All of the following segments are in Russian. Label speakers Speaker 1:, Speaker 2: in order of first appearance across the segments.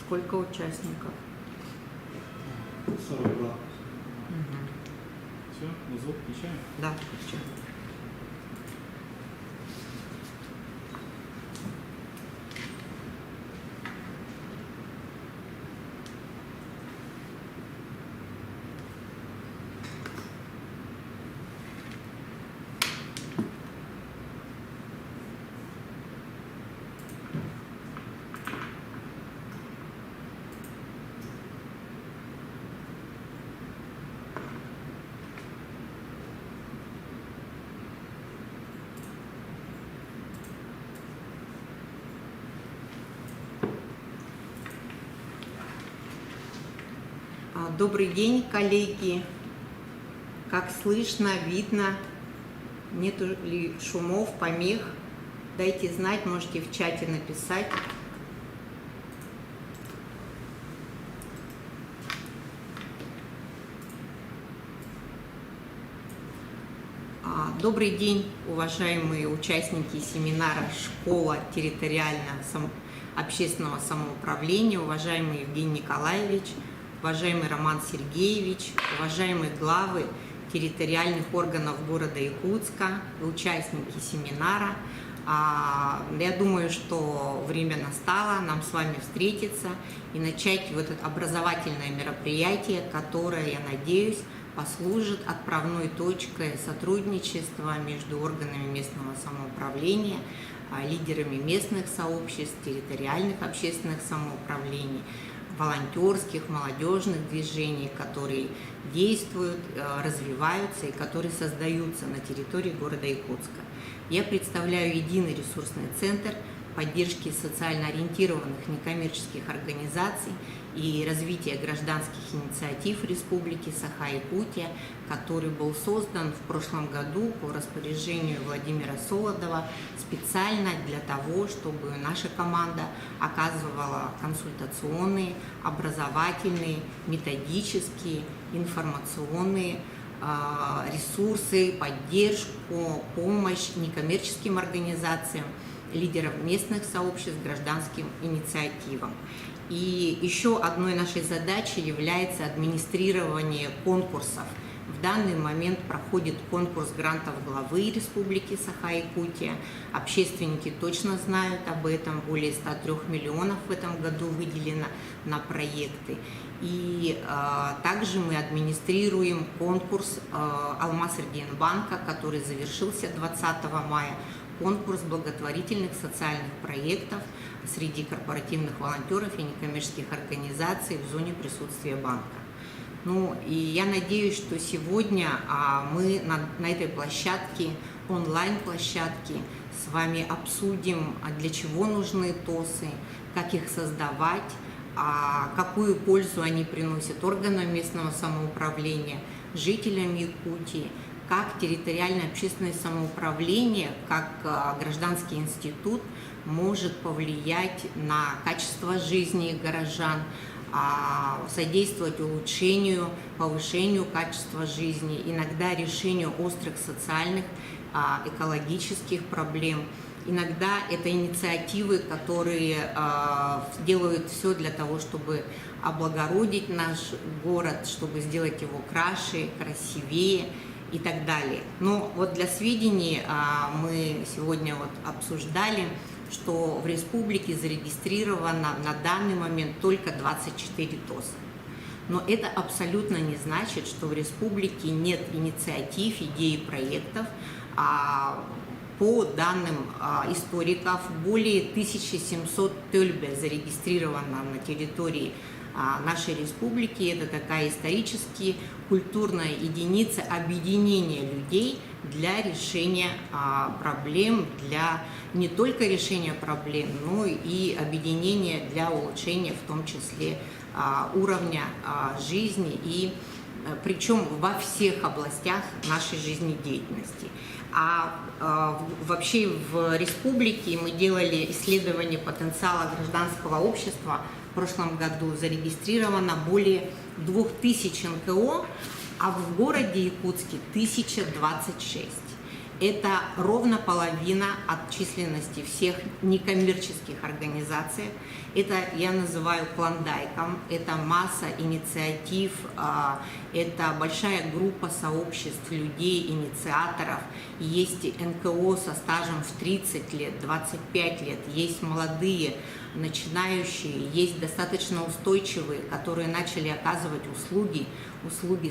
Speaker 1: Сколько участников?
Speaker 2: 42.
Speaker 3: Все, на звук включаем?
Speaker 1: Да, включаю. Добрый день, коллеги. Как слышно, видно, нету ли шумов, помех? Дайте знать, можете в чате написать. Добрый день, уважаемые участники семинара «Школа территориального общественного самоуправления», уважаемый Евгений Николаевич, уважаемый Роман Сергеевич, уважаемые главы территориальных органов города Якутска, участники семинара. Я думаю, что время настало нам с вами встретиться и начать вот это образовательное мероприятие, которое, я надеюсь, послужит отправной точкой сотрудничества между органами местного самоуправления, лидерами местных сообществ, территориальных общественных самоуправлений, волонтерских, молодежных движений, которые действуют, развиваются и которые создаются на территории города Якутска. Я представляю единый ресурсный центр поддержки социально ориентированных некоммерческих организаций и развития гражданских инициатив Республики Саха-Якутия, который был создан в прошлом году по распоряжению Владимира Солодова специально для того, чтобы наша команда оказывала консультационные, образовательные, методические, информационные ресурсы, поддержку, помощь некоммерческим организациям, лидерам местных сообществ, гражданским инициативам. И еще одной нашей задачей является администрирование конкурсов. В данный момент проходит конкурс грантов главы Республики Саха-Якутия. Общественники точно знают об этом. Более 103 миллионов в этом году выделено на проекты. И также мы администрируем конкурс Алмаз-Эрдиенбанка, который завершился 20 мая. Конкурс благотворительных социальных проектов среди корпоративных волонтеров и некоммерческих организаций в зоне присутствия банка. Ну и я надеюсь, что сегодня мы на этой площадке, онлайн-площадке, с вами обсудим, для чего нужны ТОСы, как их создавать, какую пользу они приносят органам местного самоуправления, жителям Якутии, как территориальное общественное самоуправление, как гражданский институт может повлиять на качество жизни горожан, содействовать улучшению, повышению качества жизни, иногда решению острых социальных, экологических проблем. Иногда это инициативы, которые делают все для того, чтобы облагородить наш город, чтобы сделать его краше, красивее и так далее. Но вот для сведения мы сегодня вот обсуждали, что в республике зарегистрировано на данный момент только 24 ТОСа. Но это абсолютно не значит, что в республике нет инициатив, идей и проектов. По данным историков, более 1700 тельбе зарегистрировано на территории нашей республики. Это такая исторически культурная единица объединения людей для решения проблем, для не только решения проблем, но и объединения для улучшения, в том числе, уровня жизни, и причем во всех областях нашей жизнедеятельности. Вообще в республике мы делали исследование потенциала гражданского общества. В прошлом году зарегистрировано более 2000 НКО, а в городе Якутске 1026. Это ровно половина от численности всех некоммерческих организаций. Это я называю клондайком, это масса инициатив, это большая группа сообществ людей, инициаторов. Есть НКО со стажем в 30 лет, 25 лет, есть молодые, начинающие, есть достаточно устойчивые, которые начали оказывать услуги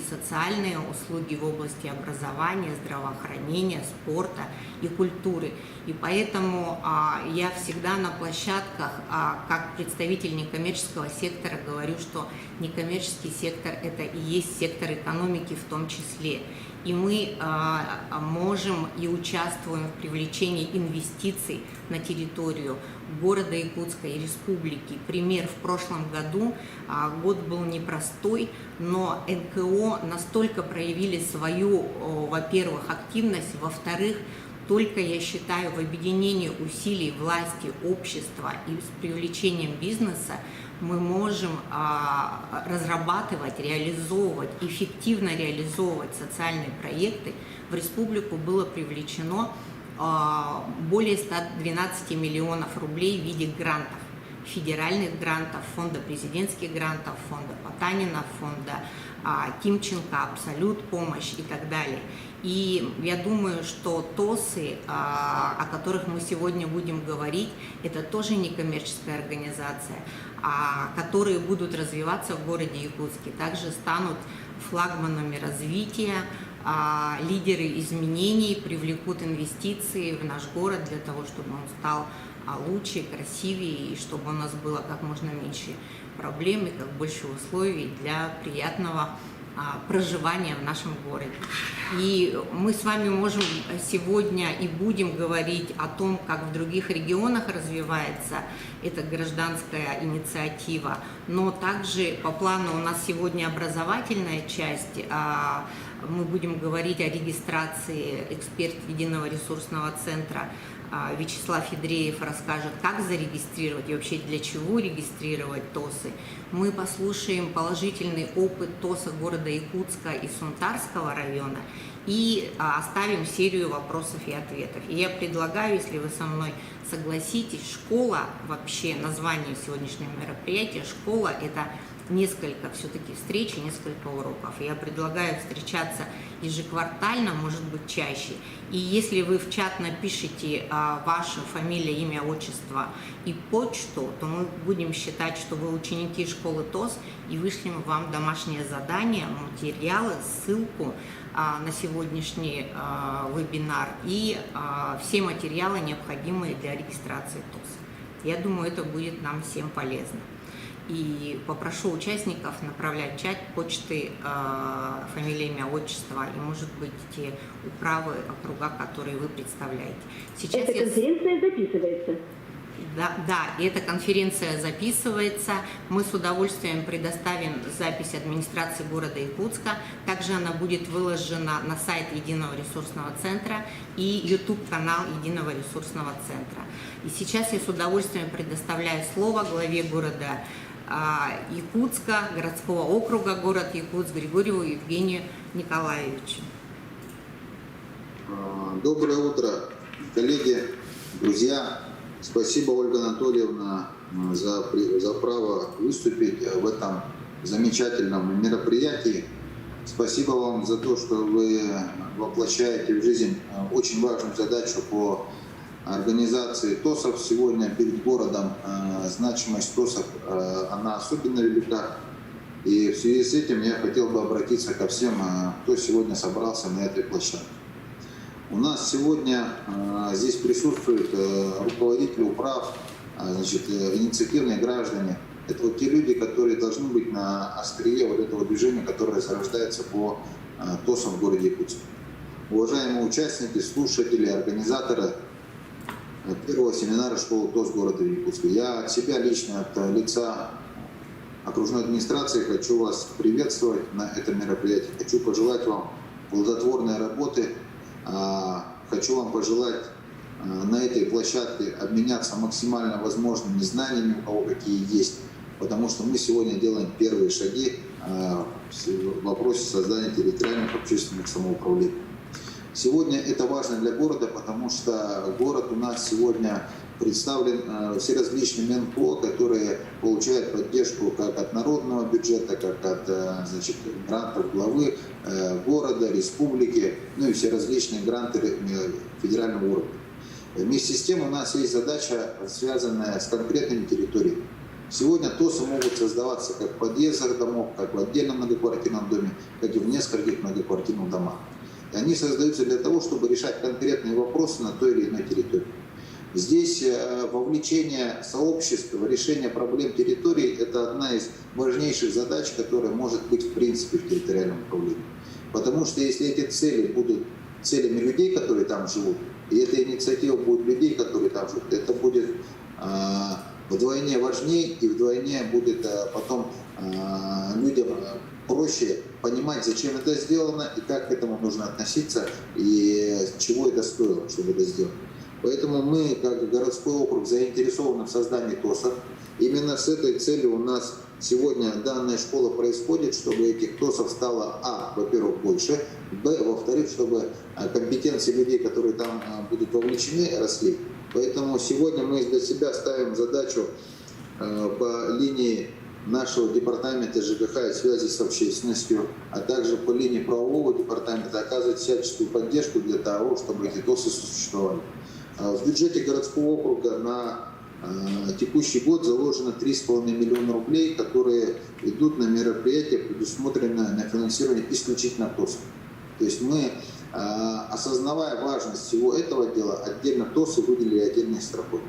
Speaker 1: социальные, услуги в области образования, здравоохранения, спорта и культуры. И поэтому я всегда на площадках, как представитель некоммерческого сектора, говорю, что некоммерческий сектор – это и есть сектор экономики в том числе. И мы можем и участвуем в привлечении инвестиций на территорию города Якутска и республики. Пример: в прошлом году, год был непростой, но НКО настолько проявили свою, во-первых, активность, во-вторых, только, я считаю, в объединении усилий власти, общества и с привлечением бизнеса мы можем разрабатывать, реализовывать, эффективно реализовывать социальные проекты. В республику было привлечено более 112 миллионов рублей в виде грантов, федеральных грантов, фонда президентских грантов, фонда Потанина, фонда Тимченко, Абсолют помощь и так далее. И я думаю, что ТОСы, о которых мы сегодня будем говорить, это тоже некоммерческая организация, которые будут развиваться в городе Якутске, также станут флагманами развития, лидеры изменений, привлекут инвестиции в наш город для того, чтобы он стал лучше, красивее, и чтобы у нас было как можно меньше проблем и как больше условий для приятного проживания в нашем городе. И мы с вами можем сегодня и будем говорить о том, как в других регионах развивается эта гражданская инициатива, но также по плану у нас сегодня образовательная часть. Мы будем говорить о регистрации. Эксперт Единого ресурсного центра Вячеслав Федреев расскажет, как зарегистрировать и вообще для чего регистрировать ТОСы. Мы послушаем положительный опыт ТОСа города Якутска и Сунтарского района и оставим серию вопросов и ответов. И я предлагаю, если вы со мной согласитесь, школа, вообще название сегодняшнего мероприятия, школа – это несколько все-таки встреч и несколько уроков. Я предлагаю встречаться ежеквартально, может быть чаще. И если вы в чат напишите ваша фамилия, имя, отчество и почту, то мы будем считать, что вы ученики школы ТОС и вышлем вам домашнее задание, материалы, ссылку на сегодняшний вебинар и все материалы, необходимые для регистрации ТОС. Я думаю, это будет нам всем полезно. И попрошу участников направлять в чат почты, фамилия, имя, отчество и, может быть, те управы, округа, которые вы представляете. Сейчас
Speaker 2: эта конференция записывается.
Speaker 1: Да, и эта конференция записывается. Мы с удовольствием предоставим запись администрации города Якутска. Также она будет выложена на сайт Единого ресурсного центра и YouTube-канал Единого ресурсного центра. И сейчас я с удовольствием предоставляю слово главе города Якутска, городского округа город Якутск, Григорьеву Евгению Николаевичу.
Speaker 3: Доброе утро, коллеги, друзья. Спасибо, Ольга Анатольевна, за право выступить в этом замечательном мероприятии. Спасибо вам за то, что вы воплощаете в жизнь очень важную задачу по организации ТОСов сегодня перед городом. Значимость ТОСов, она особенно велика. И в связи с этим я хотел бы обратиться ко всем, кто сегодня собрался на этой площадке. У нас сегодня здесь присутствуют руководители управ, инициативные граждане. Это вот те люди, которые должны быть на острие вот этого движения, которое зарождается по ТОСам в городе Якутск. Уважаемые участники, слушатели, организаторы первого семинара школы ТОС города Якутска. Я от себя лично, от лица окружной администрации хочу вас приветствовать на этом мероприятии. Хочу пожелать вам плодотворной работы. Хочу вам пожелать на этой площадке обменяться максимально возможными знаниями, у кого какие есть, потому что мы сегодня делаем первые шаги в вопросе создания территориальных общественных самоуправлений. Сегодня это важно для города, потому что город у нас сегодня представлен всеразличными НПО, которые получают поддержку как от народного бюджета, как от грантов главы города, республики, ну и всеразличные гранты федерального уровня. Вместе с тем у нас есть задача, связанная с конкретными территориями. Сегодня ТОСы могут создаваться как в подъездах домов, как в отдельном многоквартирном доме, как и в нескольких многоквартирных домах. И они создаются для того, чтобы решать конкретные вопросы на той или иной территории. Здесь вовлечение сообщества в решение проблем территорий – это одна из важнейших задач, которая может быть в принципе в территориальном управлении. Потому что если эти цели будут целями людей, которые там живут, и эта инициатива будет людей, которые там живут, это будет вдвойне важнее и вдвойне будет потом людям проще понимать, зачем это сделано и как к этому нужно относиться и чего это стоило, чтобы это сделать. Поэтому мы, как городской округ, заинтересованы в создании ТОСов. Именно с этой целью у нас сегодня данная школа происходит, чтобы этих ТОСов стало, во-первых, больше, во-вторых, чтобы компетенции людей, которые там будут вовлечены, росли. Поэтому сегодня мы для себя ставим задачу по линии нашего департамента ЖКХ и связи с общественностью, а также по линии правового департамента оказывать всяческую поддержку для того, чтобы эти ТОСы существовали. В бюджете городского округа на текущий год заложено 3,5 миллиона рублей, которые идут на мероприятия, предусмотренные на финансирование исключительно ТОСов. То есть мы, осознавая важность всего этого дела, отдельно ТОСы выделили отдельной строкой.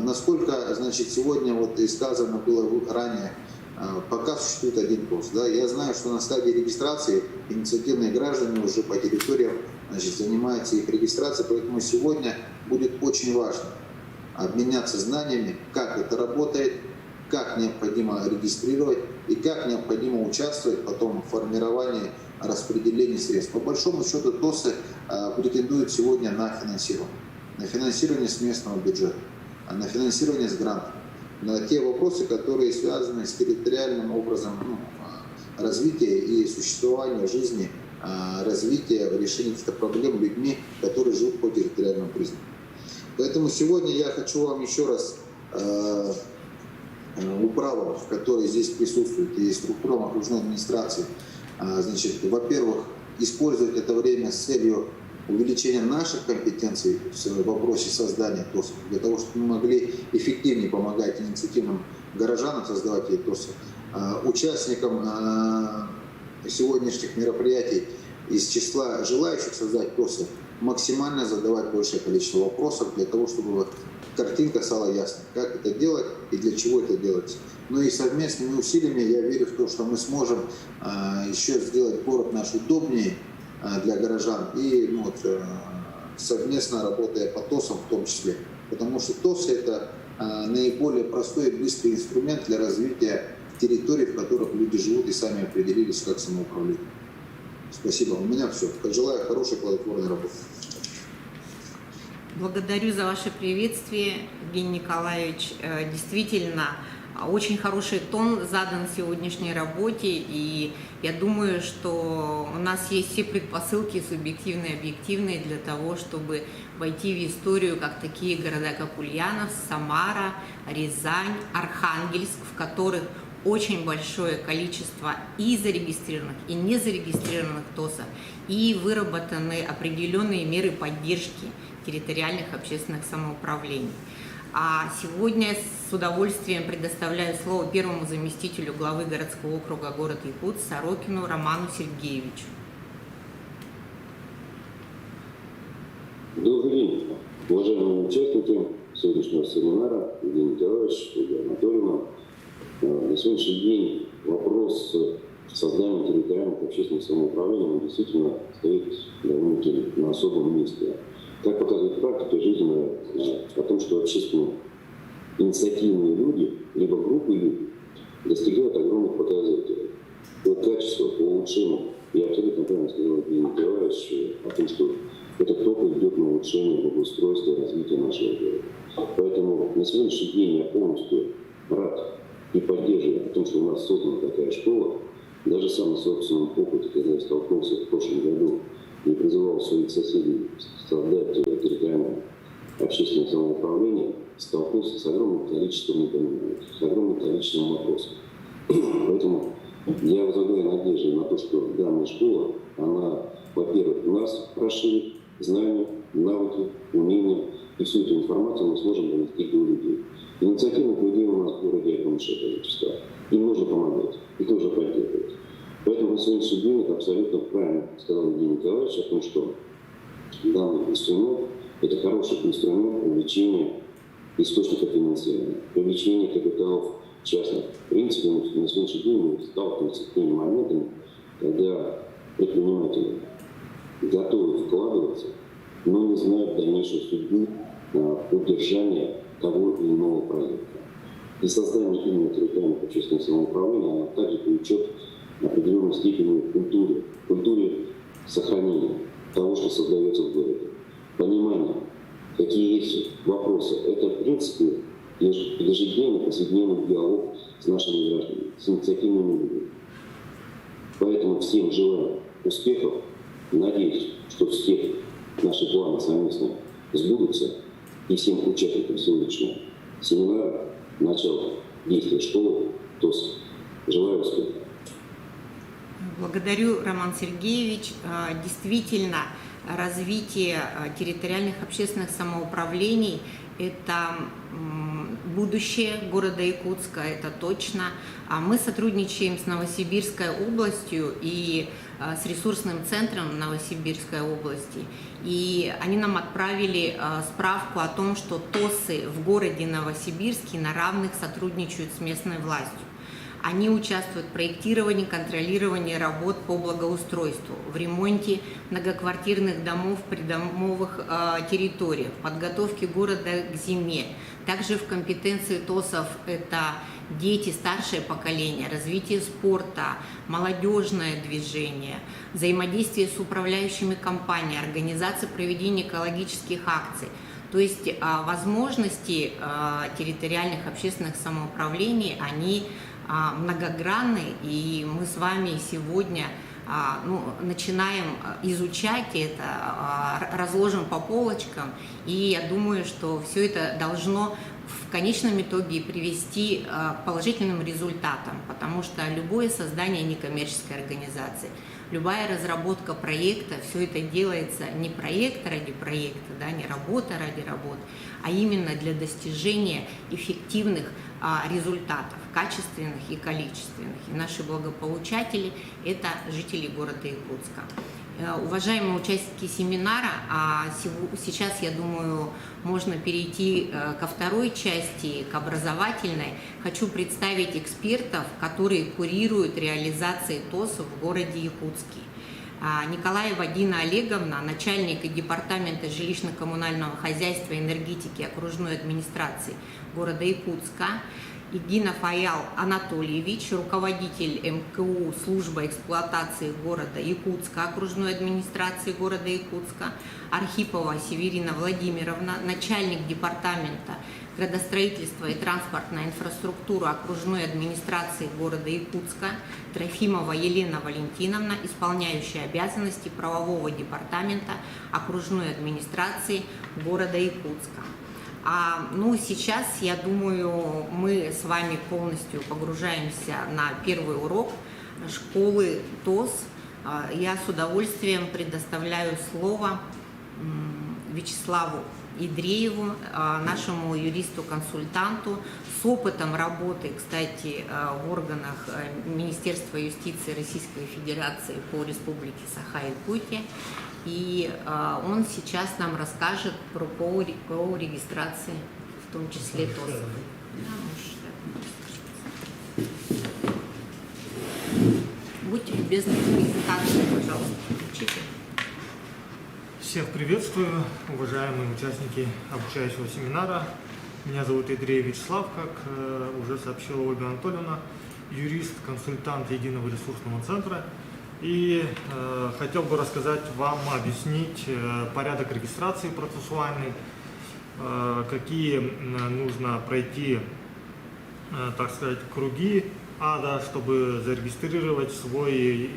Speaker 3: Насколько, сегодня, и сказано было ранее, пока существует один ТОС. Да, я знаю, что на стадии регистрации инициативные граждане уже по территориям занимаются их регистрацией, поэтому сегодня будет очень важно обменяться знаниями, как это работает, как необходимо регистрировать и как необходимо участвовать потом в формировании распределения средств. По большому счету ТОСы претендуют сегодня на финансирование с местного бюджета, на финансирование с грантов, на те вопросы, которые связаны с территориальным образом развития и существования жизни, развития, решения каких-то проблем людьми, которые живут по территориальному признаку. Поэтому сегодня я хочу вам еще раз управам, которые здесь присутствуют, и структурам окружной администрации, во-первых, использовать это время с целью увеличения наших компетенций в вопросе создания ТОСов, для того, чтобы мы могли эффективнее помогать инициативным горожанам создавать эти ТОСы, участникам сегодняшних мероприятий из числа желающих создать ТОСы максимально задавать большее количество вопросов для того, чтобы картинка стала ясной, как это делать и для чего это делается. Ну и совместными усилиями я верю в то, что мы сможем еще сделать город наш удобнее для горожан и совместно работая по ТОСам в том числе. Потому что ТОСы – это наиболее простой и быстрый инструмент для развития территорий, в которых люди живут и сами определились как самоуправление. Спасибо. У меня все. Желаю хорошей плодотворной работы.
Speaker 1: Благодарю за ваше приветствие, Евгений Николаевич. Действительно, очень хороший тон задан сегодняшней работе, и я думаю, что у нас есть все предпосылки, субъективные и объективные, для того, чтобы войти в историю как такие города, как Ульяновск, Самара, Рязань, Архангельск, в которых очень большое количество и зарегистрированных, и незарегистрированных ТОСов, и выработаны определенные меры поддержки территориальных общественных самоуправлений. А сегодня с удовольствием предоставляю слово первому заместителю главы городского округа город Якутск Сорокину Роману Сергеевичу.
Speaker 4: Добрый день, уважаемые участники сегодняшнего семинара, Евгений Николаевич, Ольга Анатольевна. На сегодняшний день вопрос создания территориальных общественных самоуправлений действительно стоит довольно-таки на особом месте. Как показывает практика жизни о том, что общественные инициативные люди, либо группы людей, достигают огромных показателей по качеству, по улучшению. Я абсолютно правильно сказал Евгений Николаевич о том, что это только идет на улучшение благоустройства и развития нашего города. Поэтому на сегодняшний день я полностью рад и поддерживаю о том, что у нас создана такая школа. Даже сам на собственном опыте, когда я столкнулся в прошлом году и призывал своих соседей создать территориальное общественное самоуправление, столкнулся с огромным количеством непонимания, с огромным количеством вопросов. Поэтому я возлагаю надежду на то, что данная школа, она, во-первых, нас расширит знания, навыки, умения, и всю эту информацию мы сможем донести до людей. Инициативных людей у нас в городе огромнейшее количество. Им нужно помогать, их нужно поддерживать. Поэтому на сегодняшний день это абсолютно правильно сказал Евгений Николаевич о том, что данный инструмент – это хороший инструмент привлечения источника финансирования, привлечения капиталов частных. В принципе, на сегодняшний день мы сталкиваемся с теми моментами, когда предприниматели готовы вкладываться, но не знают дальнейшей судьбы удержания того или иного проекта. И создание именно территориальных общественных самоуправлений, оно также привлечет определенной степени культуре сохранения того, что создается в городе. Понимание, какие есть вопросы. Это, в принципе, ежедневный, повседневный диалог с нашими гражданами, с инициативными людьми. Поэтому всем желаю успехов. Надеюсь, что все наши планы совместно сбудутся. И всем участникам сегодняшнего семинара, начала действия школы ТОС. Желаю успеха.
Speaker 1: Благодарю, Роман Сергеевич. Действительно, развитие территориальных общественных самоуправлений – это будущее города Якутска, это точно. Мы сотрудничаем с Новосибирской областью и с ресурсным центром Новосибирской области. И они нам отправили справку о том, что ТОСы в городе Новосибирске на равных сотрудничают с местной властью. Они участвуют в проектировании, контролировании работ по благоустройству, в ремонте многоквартирных домов, придомовых территориях, в подготовке города к зиме. Также в компетенции ТОСов это дети, старшее поколение, развитие спорта, молодежное движение, взаимодействие с управляющими компаниями, организация проведения экологических акций. То есть возможности территориальных общественных самоуправлений, они многогранны, и мы с вами сегодня начинаем изучать это, разложим по полочкам, и я думаю, что все это должно в конечном итоге привести к положительным результатам, потому что любое создание некоммерческой организации, любая разработка проекта, все это делается не проект ради проекта, не работа ради работы, а именно для достижения эффективных результатов, качественных и количественных. И наши благополучатели – это жители города Якутска. Уважаемые участники семинара, сейчас, я думаю, можно перейти ко второй части, к образовательной. Хочу представить экспертов, которые курируют реализацию ТОСов в городе Якутске. Николаева Дина Олеговна, начальник департамента жилищно-коммунального хозяйства и энергетики окружной администрации города Якутска, Игинов Аял Анатольевич, руководитель МКУ служба эксплуатации города Якутска, окружной администрации города Якутска, Архипова Северина Владимировна, начальник департамента градостроительства и транспортной инфраструктуры окружной администрации города Якутска, Трофимова Елена Валентиновна, исполняющая обязанности правового департамента окружной администрации города Якутска. Сейчас, я думаю, мы с вами полностью погружаемся на первый урок школы ТОС. Я с удовольствием предоставляю слово Вячеславу Идрееву, нашему юристу-консультанту с опытом работы, кстати, в органах Министерства юстиции Российской Федерации по Республике Саха-Якутия. И он сейчас нам расскажет по регистрации, в том числе ТОСов. Будьте любезны, презентацию, пожалуйста, включите.
Speaker 5: Всех приветствую, уважаемые участники обучающего семинара. Меня зовут Идреев Вячеслав, как уже сообщила Ольга Анатольевна, юрист, консультант Единого ресурсного центра. И хотел бы рассказать вам, объяснить порядок регистрации процессуальный, какие нужно пройти, так сказать, круги ада, чтобы зарегистрировать свой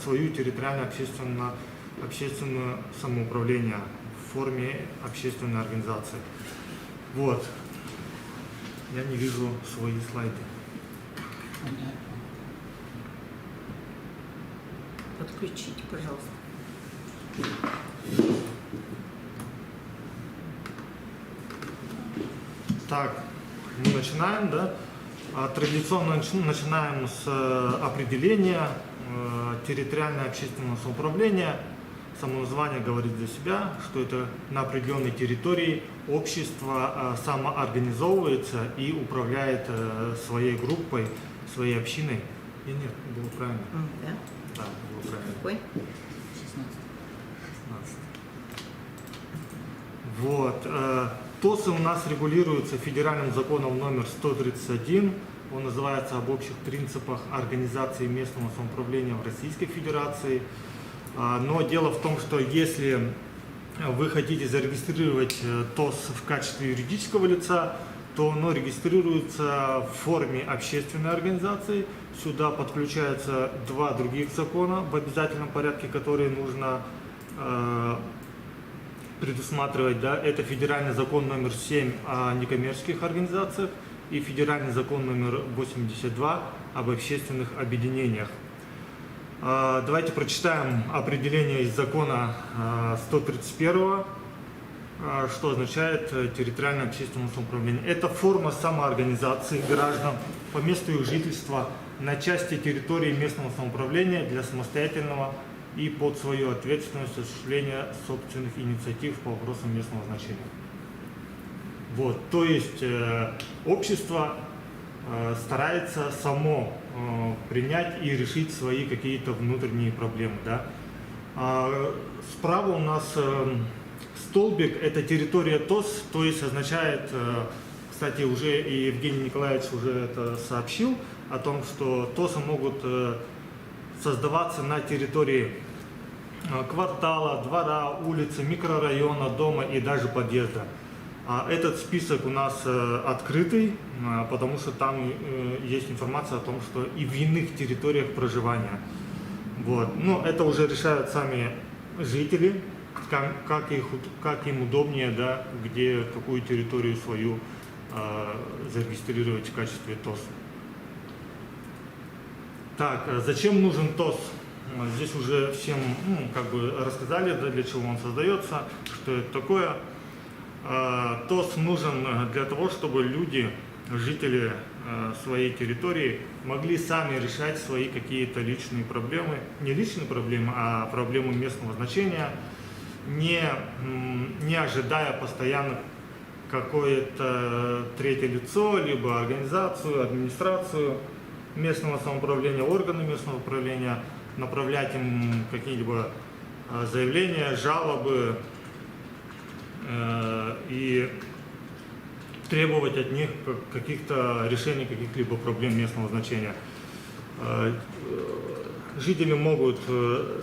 Speaker 5: свою территориальное общественное самоуправление в форме общественной организации. Вот. Я не вижу свои слайды.
Speaker 1: Подключите, пожалуйста.
Speaker 5: Так, мы начинаем, да? Традиционно начинаем с определения территориальное общественное самоуправление. Само название говорит за себя, что это на определенной территории общество самоорганизовывается и управляет своей группой, своей общиной. И нет, было правильно.
Speaker 1: Да?
Speaker 5: Да, было правильно.
Speaker 1: Какой?
Speaker 5: 16. Вот. ТОСы у нас регулируются федеральным законом номер 131. Он называется «Об общих принципах организации местного самоуправления в Российской Федерации». Но дело в том, что если вы хотите зарегистрировать ТОС в качестве юридического лица, то оно регистрируется в форме общественной организации. Сюда подключаются два других закона в обязательном порядке, которые нужно предусматривать. Да? Это федеральный закон номер 7 о некоммерческих организациях и федеральный закон номер 82 об общественных объединениях. Давайте прочитаем определение из закона 131, что означает территориальное общественное самоуправление. Это форма самоорганизации граждан по месту их жительства на части территории местного самоуправления для самостоятельного и под свою ответственность осуществления собственных инициатив по вопросам местного значения. Вот, то есть общество старается само принять и решить свои какие-то внутренние проблемы. Да? Справа у нас столбик – это территория ТОС, то есть означает, кстати, уже и Евгений Николаевич уже это сообщил, о том, что ТОСы могут создаваться на территории квартала, двора, улицы, микрорайона, дома и даже подъезда. Этот список у нас открытый, потому что там есть информация о том, что и в иных территориях проживания. Вот. Но это уже решают сами жители, как им удобнее, да, где какую территорию свою зарегистрировать в качестве ТОС. Так, зачем нужен ТОС? Здесь уже всем рассказали, да, для чего он создается, что это такое. ТОС нужен для того, чтобы люди, жители своей территории, могли сами решать свои какие-то личные проблемы, не личные проблемы, а проблемы местного значения, не ожидая постоянно какое-то третье лицо, либо организацию, администрацию местного самоуправления, органы местного управления, направлять им какие-либо заявления, жалобы и требовать от них каких-то решений каких-либо проблем местного значения. Жители могут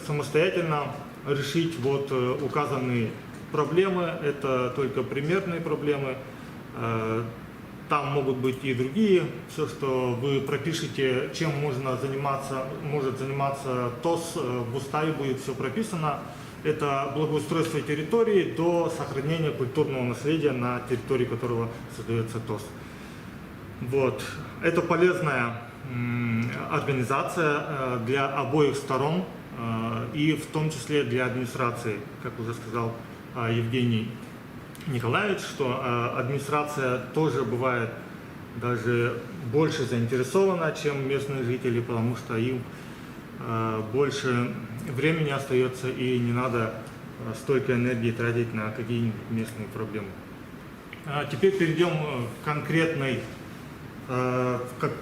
Speaker 5: самостоятельно решить вот указанные проблемы, это только примерные проблемы. Там могут быть и другие, все, что вы пропишете, чем может заниматься ТОС, в уставе будет все прописано. Это благоустройство территории до сохранения культурного наследия на территории которого создается ТОС. Вот. Это полезная организация для обоих сторон, и в том числе для администрации, как уже сказал Евгений Николаевич, что администрация тоже бывает даже больше заинтересована, чем местные жители, потому что им больше времени остается и не надо столько энергии тратить на какие-нибудь местные проблемы. Теперь перейдем к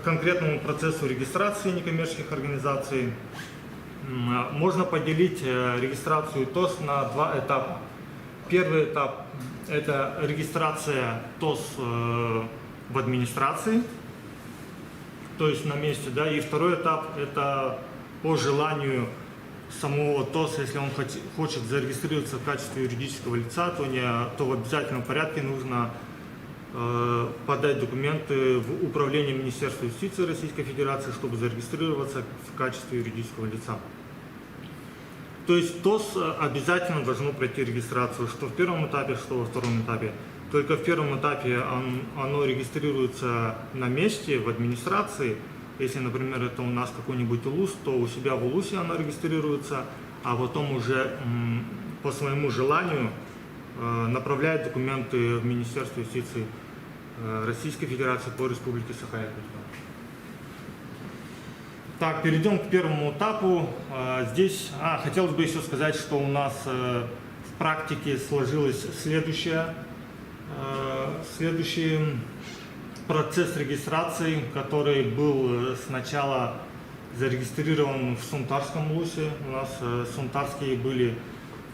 Speaker 5: конкретному процессу регистрации некоммерческих организаций. Можно поделить регистрацию ТОС на два этапа. Первый этап – это регистрация ТОС в администрации, то есть на месте, да, и второй этап – это по желанию самого ТОС, если он хочет зарегистрироваться в качестве юридического лица, то в обязательном порядке нужно подать документы в Управление Министерства юстиции Российской Федерации, чтобы зарегистрироваться в качестве юридического лица. То есть ТОС обязательно должно пройти регистрацию, что в первом этапе, что во втором этапе. Только в первом этапе оно регистрируется на месте, в администрации. Если, например, это у нас какой-нибудь УЛУС, то у себя в УЛУСе оно регистрируется, а потом уже по своему желанию направляет документы в Министерство юстиции Российской Федерации по Республике Саха-Якутия. Так, перейдем к первому этапу. Здесь хотелось бы еще сказать, что у нас в практике сложилось следующий процесс регистрации, который был сначала зарегистрирован в Сунтарском УЛУСе. У нас сунтарские были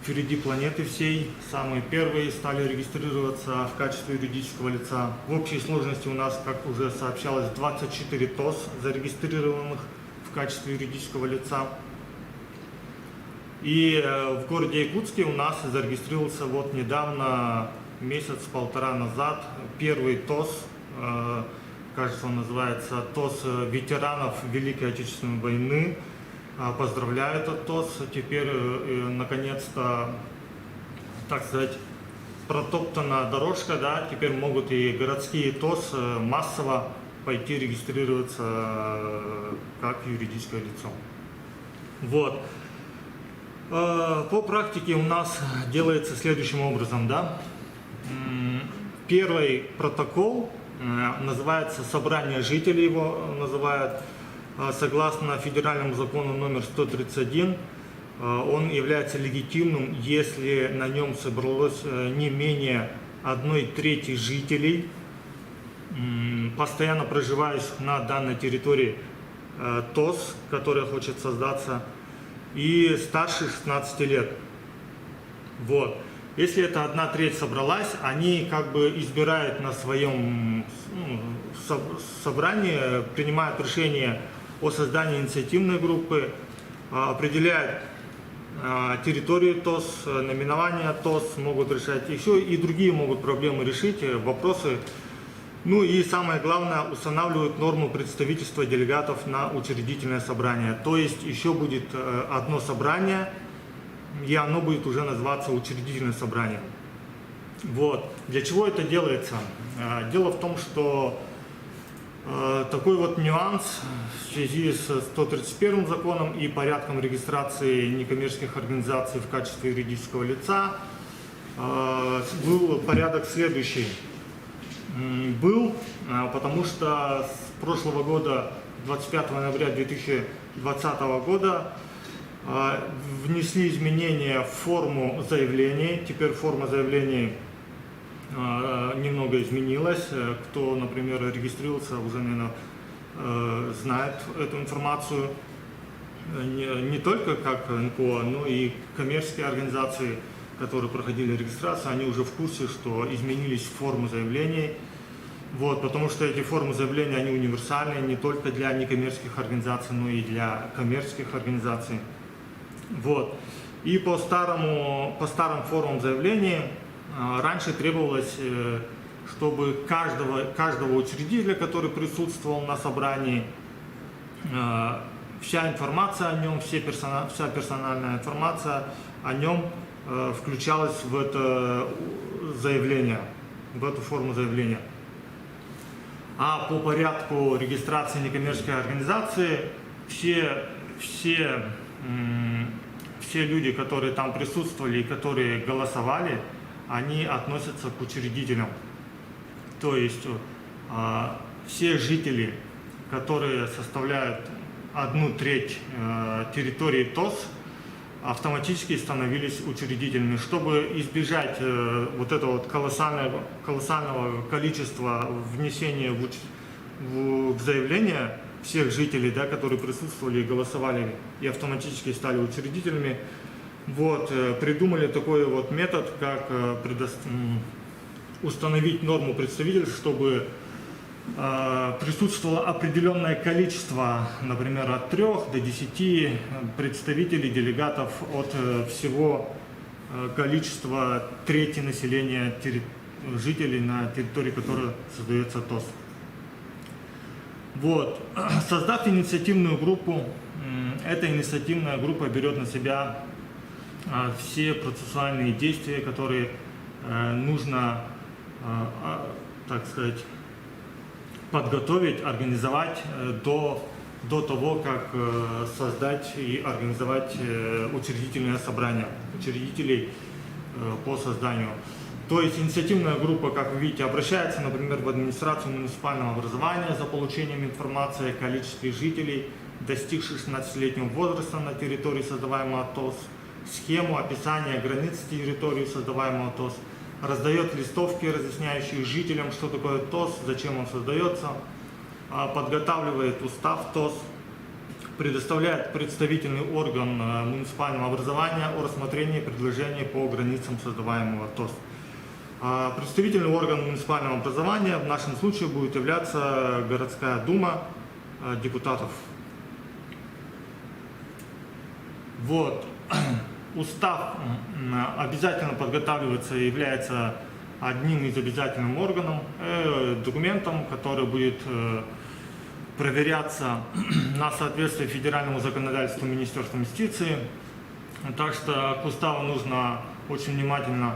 Speaker 5: впереди планеты всей. Самые первые стали регистрироваться в качестве юридического лица. В общей сложности у нас, как уже сообщалось, 24 ТОС зарегистрированных в качестве юридического лица. И в городе Якутске у нас зарегистрировался вот недавно, месяц-полтора назад, первый ТОС, кажется, он называется ТОС ветеранов Великой Отечественной войны. Поздравляю этот ТОС. Теперь, наконец-то, так сказать, протоптана дорожка, да, теперь могут и городские ТОС массово пойти регистрироваться как юридическое лицо. Вот. По практике у нас делается следующим образом, да. Первый протокол называется «Собрание жителей», его называют. Согласно федеральному закону номер 131, он является легитимным, если на нем собралось не менее 1/3 жителей, постоянно проживающих на данной территории ТОС, которая хочет создаться, и старше 16 лет. Вот. Если это 1/3 собралась, они как бы избирают на своем собрании, принимают решение о создании инициативной группы, определяют территорию ТОС, наименование ТОС, могут решать еще и другие могут проблемы решить, вопросы. Ну и самое главное, устанавливают норму представительства делегатов на учредительное собрание. То есть еще будет одно собрание, и оно будет уже называться учредительное собрание. Вот. Для чего это делается? Дело в том, что такой вот нюанс в связи с 131 законом и порядком регистрации некоммерческих организаций в качестве юридического лица был порядок следующий. Потому что с прошлого года, 25 ноября 2020 года, внесли изменения в форму заявлений. Теперь форма заявлений немного изменилась. Кто, например, регистрировался, уже, наверное, знает эту информацию. Не только как НКО, но и коммерческие организации, которые проходили регистрацию, они уже в курсе, что изменились формы заявлений. Вот, потому что эти формы заявления, они универсальные не только для некоммерческих организаций, но и для коммерческих организаций. Вот. И по старым формам заявления раньше требовалось, чтобы каждого учредителя, который присутствовал на собрании, вся информация о нем, вся персональная информация о нем включалась в это заявление, в эту форму заявления. А по порядку регистрации некоммерческой организации все люди, которые там присутствовали и которые голосовали, они относятся к учредителям. То есть все жители, которые составляют 1/3 территории ТОС, автоматически становились учредителями. Чтобы избежать вот этого вот колоссального количества внесения в заявление всех жителей, да, которые присутствовали и голосовали и автоматически стали учредителями, вот, придумали такой вот метод, как установить норму представительства, чтобы присутствовало определенное количество, например, от 3 до 10 представителей, делегатов от всего количества трети населения жителей, на территории которой создается ТОС. Вот. Создав инициативную группу, эта инициативная группа берет на себя все процессуальные действия, которые нужно, так сказать, подготовить, организовать до того, как создать и организовать учредительное собрание учредителей по созданию. То есть инициативная группа, как вы видите, обращается, например, в администрацию муниципального образования за получением информации о количестве жителей, достигших 16-летнего возраста на территории создаваемого ТОС, схему описания границ территории создаваемого ТОС, раздает листовки, разъясняющие жителям, что такое ТОС, зачем он создается, подготавливает устав ТОС, предоставляет представительный орган муниципального образования о рассмотрении предложений по границам создаваемого ТОС. Представительный орган муниципального образования в нашем случае будет являться городская дума депутатов. Вот. Устав обязательно подготавливается и является одним из обязательных органов, документом, который будет проверяться на соответствие федеральному законодательству Министерства юстиции. Так что к уставу нужно очень внимательно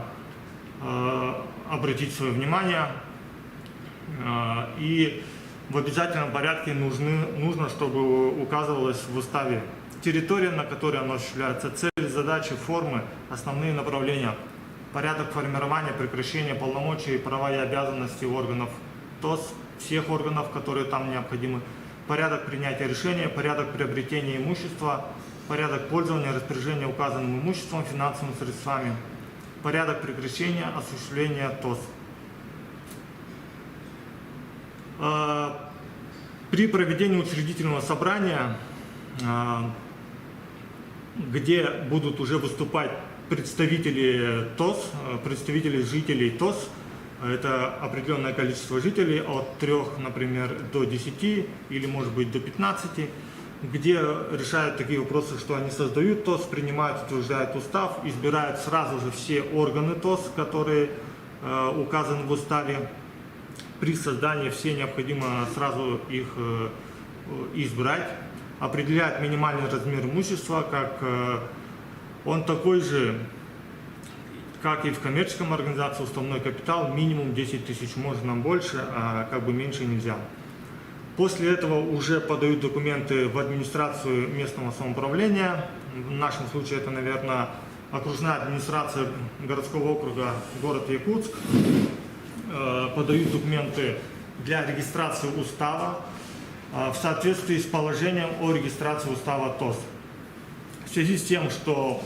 Speaker 5: обратить свое внимание. И в обязательном порядке нужно, чтобы указывалось в уставе территория, на которой оно осуществляется, цели, задачи, формы, основные направления, порядок формирования, прекращения полномочий, права и обязанности органов ТОС, всех органов, которые там необходимы, порядок принятия решения, порядок приобретения имущества, порядок пользования, распоряжения указанным имуществом, финансовыми средствами, порядок прекращения осуществления ТОС. При проведении учредительного собрания, где будут уже выступать представители ТОС, представители жителей ТОС, это определенное количество жителей, от 3, например, до 10 или может быть до 15, где решают такие вопросы, что они создают ТОС, принимают, утверждают устав, избирают сразу же все органы ТОС, которые указаны в уставе. При создании все необходимо сразу их избрать. Определяет минимальный размер имущества, как он такой же, как и в коммерческом организации, уставной капитал минимум 10 тысяч, можно больше, а как бы меньше нельзя. После этого уже подают документы в администрацию местного самоуправления. В нашем случае это, наверное, окружная администрация городского округа, город Якутск. Подают документы для регистрации устава в соответствии с положением о регистрации устава ТОС. В связи с тем, что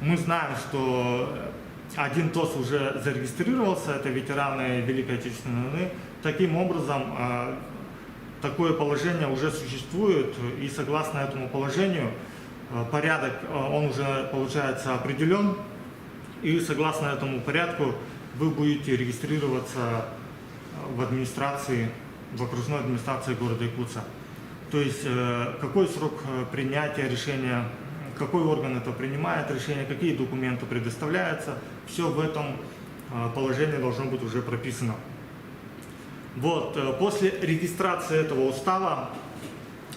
Speaker 5: мы знаем, что один ТОС уже зарегистрировался, это ветераны Великой Отечественной войны, таким образом такое положение уже существует, и согласно этому положению порядок, он уже получается определен, и согласно этому порядку вы будете регистрироваться в администрации, в окружной администрации города Якутска. То есть какой срок принятия решения, какой орган это принимает решение, какие документы предоставляются, все в этом положении должно быть уже прописано. Вот, после регистрации этого устава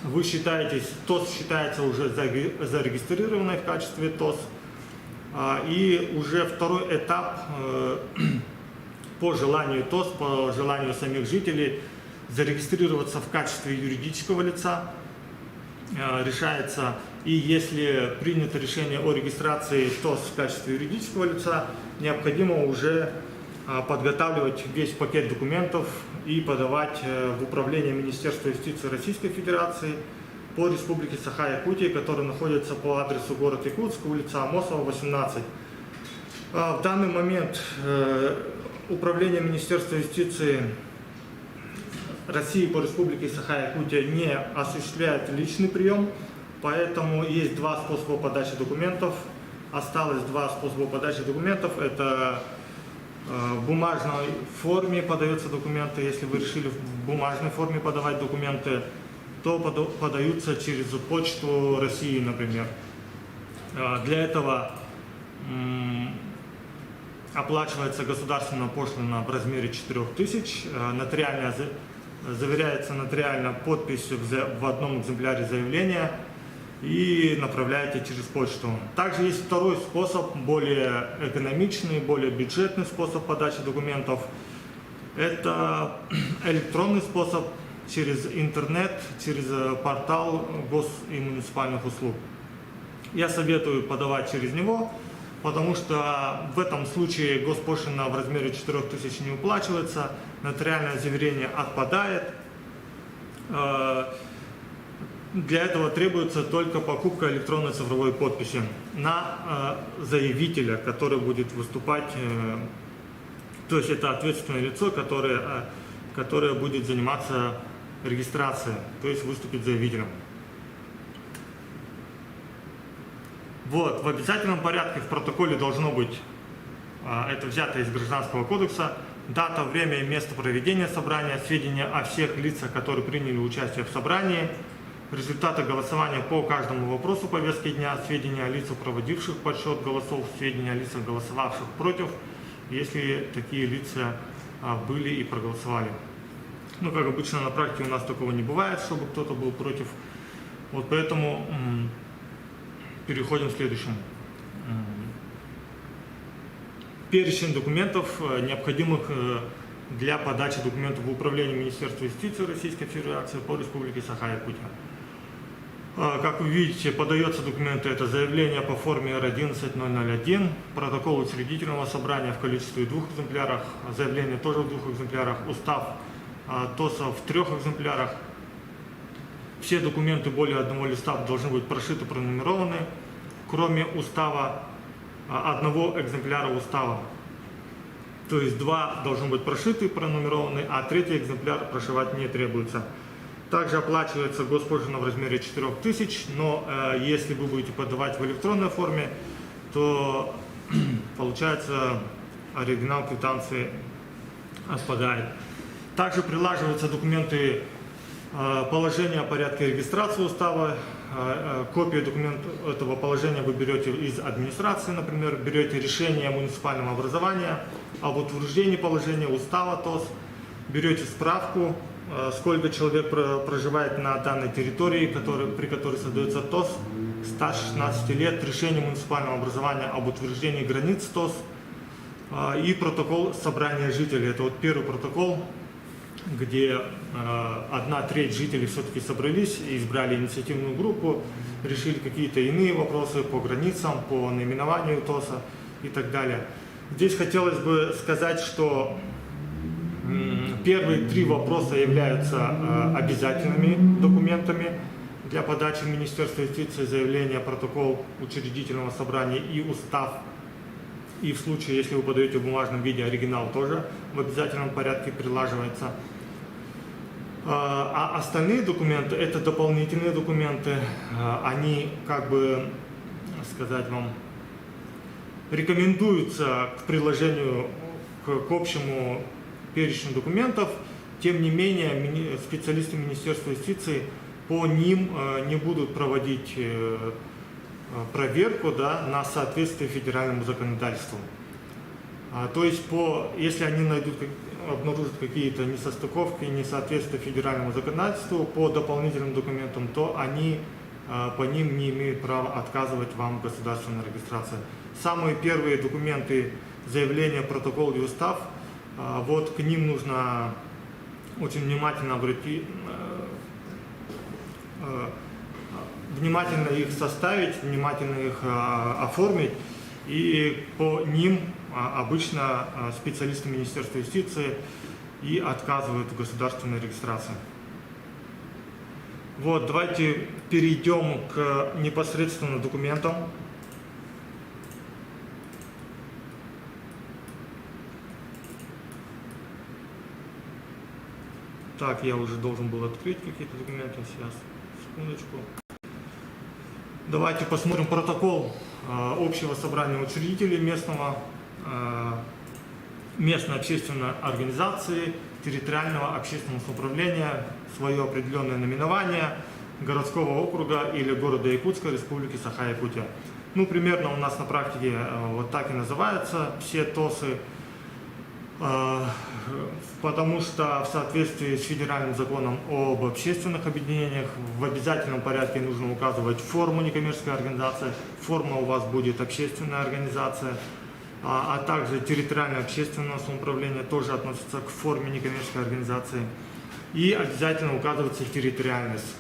Speaker 5: вы считаетесь, ТОС считается уже зарегистрированной в качестве ТОС. И уже второй этап по желанию ТОС, по желанию самих жителей, зарегистрироваться в качестве юридического лица решается. И если принято решение о регистрации ТОС в качестве юридического лица, необходимо уже подготавливать весь пакет документов и подавать в управление Министерства юстиции Российской Федерации по Республике Саха-Якутия, который находится по адресу город Якутск, улица Амосова, 18. В данный момент управление Министерства юстиции России по Республике Саха-Якутия не осуществляет личный прием, поэтому есть два способа подачи документов. Осталось два способа подачи документов. Это в бумажной форме подаются документы. Если вы решили в бумажной форме подавать документы, то подаются через почту России, например. Для этого оплачивается государственная пошлина в размере 4000, нотариально заверяется нотариально подписью в одном экземпляре заявления и направляете через почту. Также есть второй способ, более экономичный, более бюджетный способ подачи документов. Это электронный способ через интернет, через портал гос- и муниципальных услуг. Я советую подавать через него, потому что в этом случае госпошлина в размере 4000 не уплачивается, нотариальное заверение отпадает. Для этого требуется только покупка электронной цифровой подписи на заявителя, который будет выступать, то есть это ответственное лицо, которое будет заниматься регистрацией, то есть выступить заявителем. Вот, в обязательном порядке в протоколе должно быть, это взято из Гражданского кодекса, дата, время и место проведения собрания, сведения о всех лицах, которые приняли участие в собрании, результаты голосования по каждому вопросу повестки дня, сведения о лицах, проводивших подсчет голосов, сведения о лицах, голосовавших против, если такие лица были и проголосовали. Ну, как обычно, на практике у нас такого не бывает, чтобы кто-то был против. Вот поэтому переходим к следующему. Перечень документов, необходимых для подачи документов в управление Министерства юстиции Российской Федерации по Республике Саха-Якутия. Как вы видите, подается документы, это заявление по форме R11001, протокол учредительного собрания в количестве 2 экземплярах, заявление тоже в 2 экземплярах, устав ТОСа в 3 экземплярах. Все документы более одного листа должны быть прошиты, пронумерованы, кроме устава, 1 экземпляра устава. То есть 2 должны быть прошиты, пронумерованы, а 3 экземпляр прошивать не требуется. Также оплачивается госпошлина в размере 4000, но если вы будете подавать в электронной форме, то получается оригинал квитанции отпадает. Также прилаживаются документы положения о порядке регистрации устава. Копию документа этого положения вы берете из администрации, например, берете решение муниципального образования об утверждении положения устава ТОС, берете справку, сколько человек проживает на данной территории, при которой создается ТОС, стаж 16 лет, решение муниципального образования об утверждении границ ТОС и протокол собрания жителей. Это вот первый протокол, где 1/3 жителей все-таки собрались и избрали инициативную группу, решили какие-то иные вопросы по границам, по наименованию ТОСа и так далее. Здесь хотелось бы сказать, что первые 3 вопроса являются обязательными документами для подачи в Министерство юстиции: заявление, протокол учредительного собрания и устав. И в случае, если вы подаете в бумажном виде, оригинал тоже в обязательном порядке прилаживается. А остальные документы – это дополнительные документы. Они, как бы сказать вам, рекомендуются к приложению к общему перечню документов. Тем не менее, специалисты Министерства юстиции по ним не будут проводить проверку, да, на соответствие федеральному законодательству. То есть, если они обнаружат какие-то несостыковки, несоответствия федеральному законодательству по дополнительным документам, то они по ним не имеют права отказывать вам в государственной регистрации. Самые первые документы, заявление, протокол и устав, вот к ним нужно очень внимательно их составить, внимательно их оформить, и по ним обычно специалисты Министерства юстиции и отказывают в государственной регистрации. Вот, давайте перейдем к непосредственно документам. Так, я уже должен был открыть какие-то документы. Сейчас, секундочку. Давайте посмотрим протокол общего собрания учредителей местной общественной организации, территориального общественного самоуправления, свое определенное наименование, городского округа или города Якутска, Республики Саха-Якутия. Ну, примерно у нас на практике вот так и называются все ТОСы, потому что в соответствии с федеральным законом об общественных объединениях в обязательном порядке нужно указывать форму некоммерческой организации, форма у вас будет общественная организация, а также территориальное общественное самоуправление тоже относится к форме некоммерческой организации. И обязательно указывается территориальность.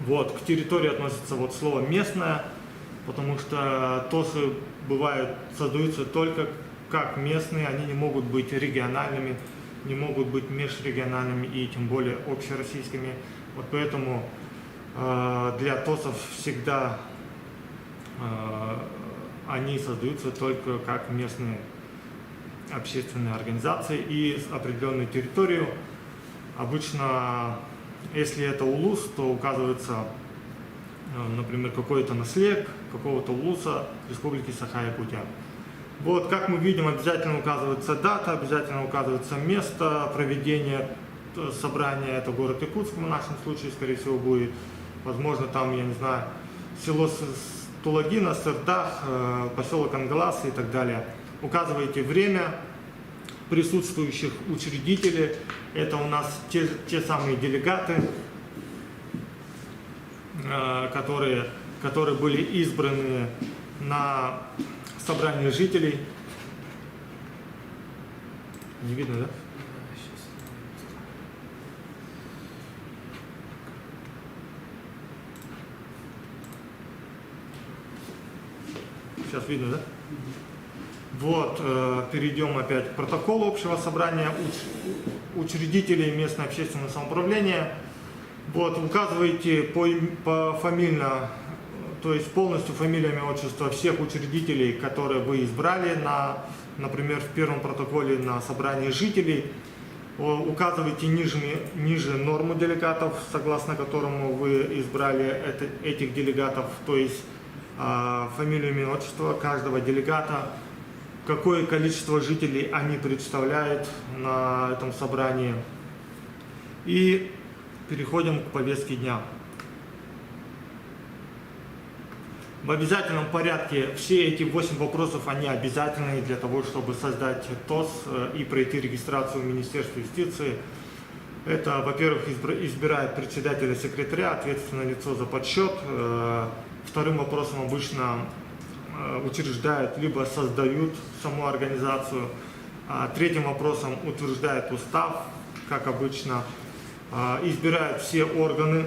Speaker 5: Вот, к территории относится вот слово «местная», потому что ТОСы бывают, создаются только как местные, они не могут быть региональными, не могут быть межрегиональными и тем более общероссийскими. Вот поэтому для ТОСов всегда они создаются только как местные общественные организации и с определенной территорию. Обычно, если это улус, то указывается, например, какой-то наследник какого-то улуса Республики Саха-Якутия. Вот, как мы видим, обязательно указывается дата, обязательно указывается место проведения собрания. Это город Якутск в нашем случае, скорее всего, будет. Возможно, там, я не знаю, село Тулагина, Сырдах, поселок Ангалас и так далее. Указываете время присутствующих учредителей. Это у нас те самые делегаты, которые были избраны на собрании жителей. Не видно, да? Сейчас видно, да? Вот, перейдем опять к протоколу общего собрания учредителей местного общественного самоуправления. Вот, указываете пофамильно, то есть полностью фамилиями, отчества всех учредителей, которые вы избрали, например, в первом протоколе на собрании жителей. Указываете ниже норму делегатов, согласно которому вы избрали этих делегатов, то есть фамилию, отчество каждого делегата, какое количество жителей они представляют на этом собрании. И переходим к повестке дня. В обязательном порядке все эти 8 вопросов, они обязательны для того, чтобы создать ТОС и пройти регистрацию в Министерстве юстиции. Это, во-первых, избирает председателя секретаря, ответственное лицо за подсчет. Вторым вопросом обычно учреждают либо создают саму организацию. Третьим вопросом утверждает устав, как обычно. Избирают все органы.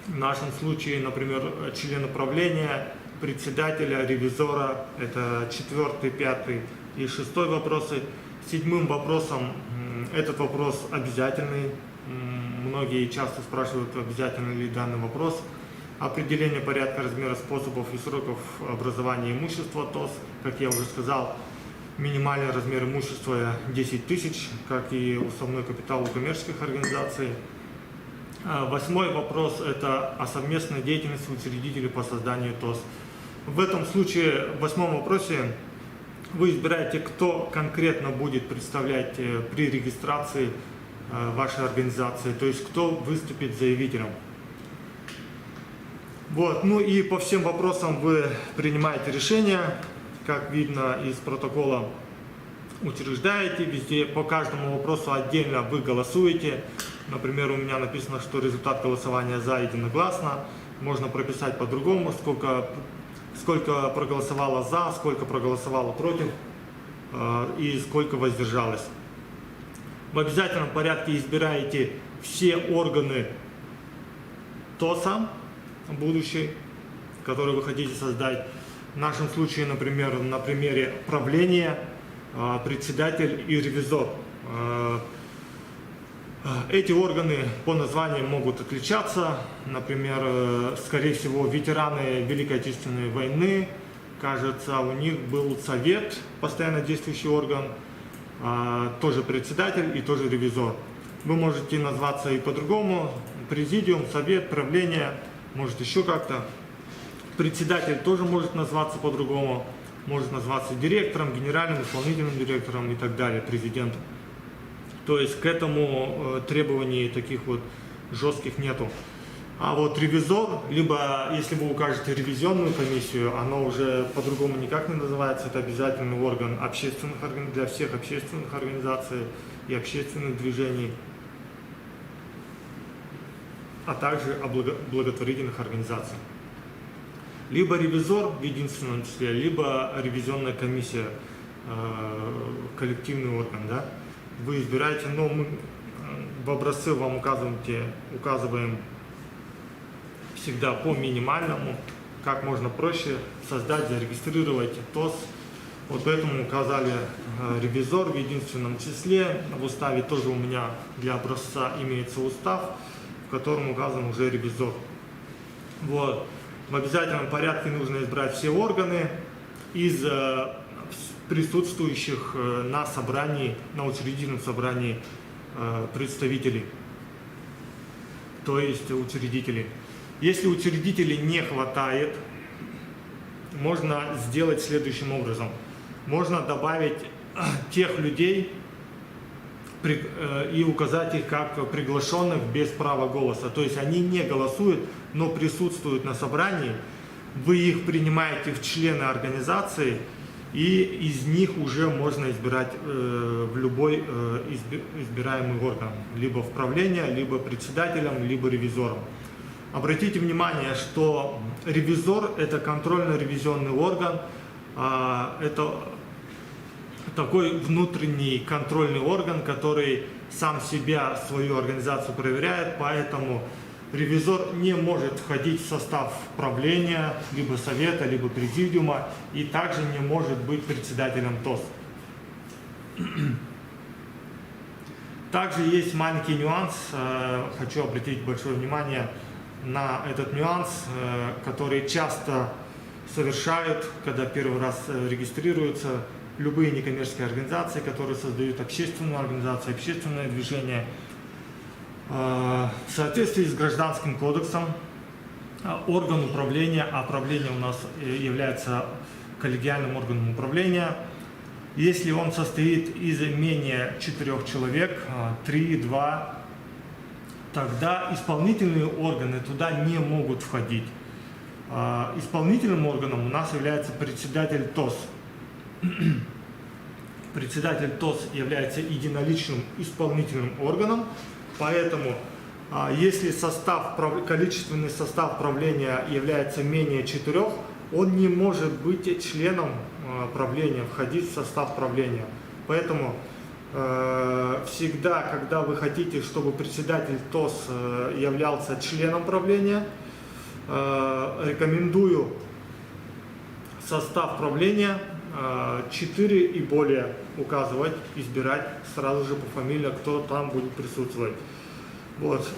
Speaker 5: В нашем случае, например, члена правления, председателя, ревизора. Это 4, 5 и 6 вопросы. 7 вопросом, этот вопрос обязательный. Многие часто спрашивают, обязательно ли данный вопрос. Определение порядка, размера, способов и сроков образования имущества ТОС. Как я уже сказал, минимальный размер имущества 10 тысяч, как и уставной капитал у коммерческих организаций. 8 вопрос – это о совместной деятельности учредителей по созданию ТОС. В этом случае, в 8 вопросе, вы избираете, кто конкретно будет представлять при регистрации вашей организации, то есть кто выступит заявителем. Вот. Ну и по всем вопросам вы принимаете решение, как видно из протокола, учреждаете везде, по каждому вопросу отдельно вы голосуете. Например, у меня написано, что результат голосования за единогласно. Можно прописать по-другому, сколько проголосовало за, сколько проголосовало против и сколько воздержалось. В обязательном порядке избираете все органы ТОСа будущий, который вы хотите создать. В нашем случае, например, на примере правления, председатель и ревизор. Эти органы по названиям могут отличаться. Например, скорее всего, ветераны Великой Отечественной войны, кажется, у них был совет, постоянно действующий орган, тоже председатель и тоже ревизор. Вы можете назваться и по-другому: президиум, совет, правление, может еще как-то. Председатель тоже может назваться по-другому, может назваться директором, генеральным, исполнительным директором и так далее, президентом. То есть к этому требований таких вот жестких нету. А вот ревизор, либо если вы укажете ревизионную комиссию, оно уже по-другому никак не называется, это обязательный орган для всех общественных организаций и общественных движений, а также благотворительных организаций. Либо ревизор в единственном числе, либо ревизионная комиссия, коллективный орган, да? Вы избираете, но мы в образце вам указываем всегда по минимальному, как можно проще создать, зарегистрировать ТОС. Вот поэтому указали ревизор в единственном числе. В уставе тоже у меня для образца имеется устав, в котором указан уже ревизор. Вот. В обязательном порядке нужно избрать все органы из присутствующих на собрании, на учредительном собрании представителей, то есть учредителей. Если учредителей не хватает, можно сделать следующим образом. Можно добавить тех людей и указать их как приглашенных без права голоса. То есть они не голосуют, но присутствуют на собрании. Вы их принимаете в члены организации, и из них уже можно избирать в любой избираемый орган. Либо в правление, либо председателем, либо ревизором. Обратите внимание, что ревизор – это контрольно-ревизионный орган, это такой внутренний контрольный орган, который сам себя, свою организацию проверяет, поэтому ревизор не может входить в состав правления, либо совета, либо президиума, и также не может быть председателем ТОС. Также есть маленький нюанс, хочу обратить большое внимание на этот нюанс, который часто совершают, когда первый раз регистрируются любые некоммерческие организации, которые создают общественную организацию, общественное движение. В соответствии с Гражданским кодексом орган управления, а правление у нас является коллегиальным органом управления, если он состоит из менее 4 человек, 3, 2, тогда исполнительные органы туда не могут входить. Исполнительным органом у нас является председатель ТОС. Председатель ТОС является единоличным исполнительным органом, поэтому если количественный состав правления является менее 4, он не может быть членом правления, входить в состав правления. Поэтому всегда, когда вы хотите, чтобы председатель ТОС являлся членом правления, рекомендую состав правления 4 и более указывать, избирать сразу же по фамилии, кто там будет присутствовать. Вот.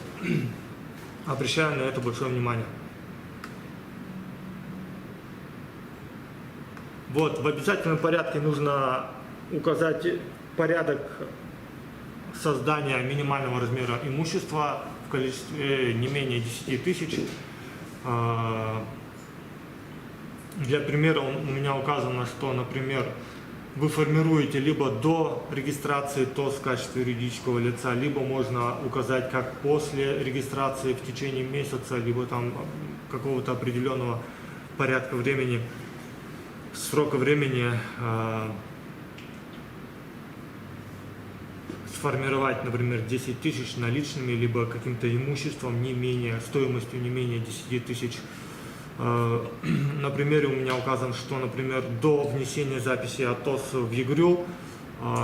Speaker 5: Обращаю на это большое внимание. Вот. В обязательном порядке нужно указать порядок создания минимального размера имущества в количестве не менее 10 тысяч. Для примера у меня указано, что, например, вы формируете либо до регистрации ТОС в качестве юридического лица, либо можно указать как после регистрации в течение месяца, либо там какого-то определенного порядка времени, срока времени сформировать, например, 10 тысяч наличными, либо каким-то имуществом стоимостью не менее 10 тысяч. На примере у меня указано, что, например, до внесения записи от ТОС в ЕГРЮ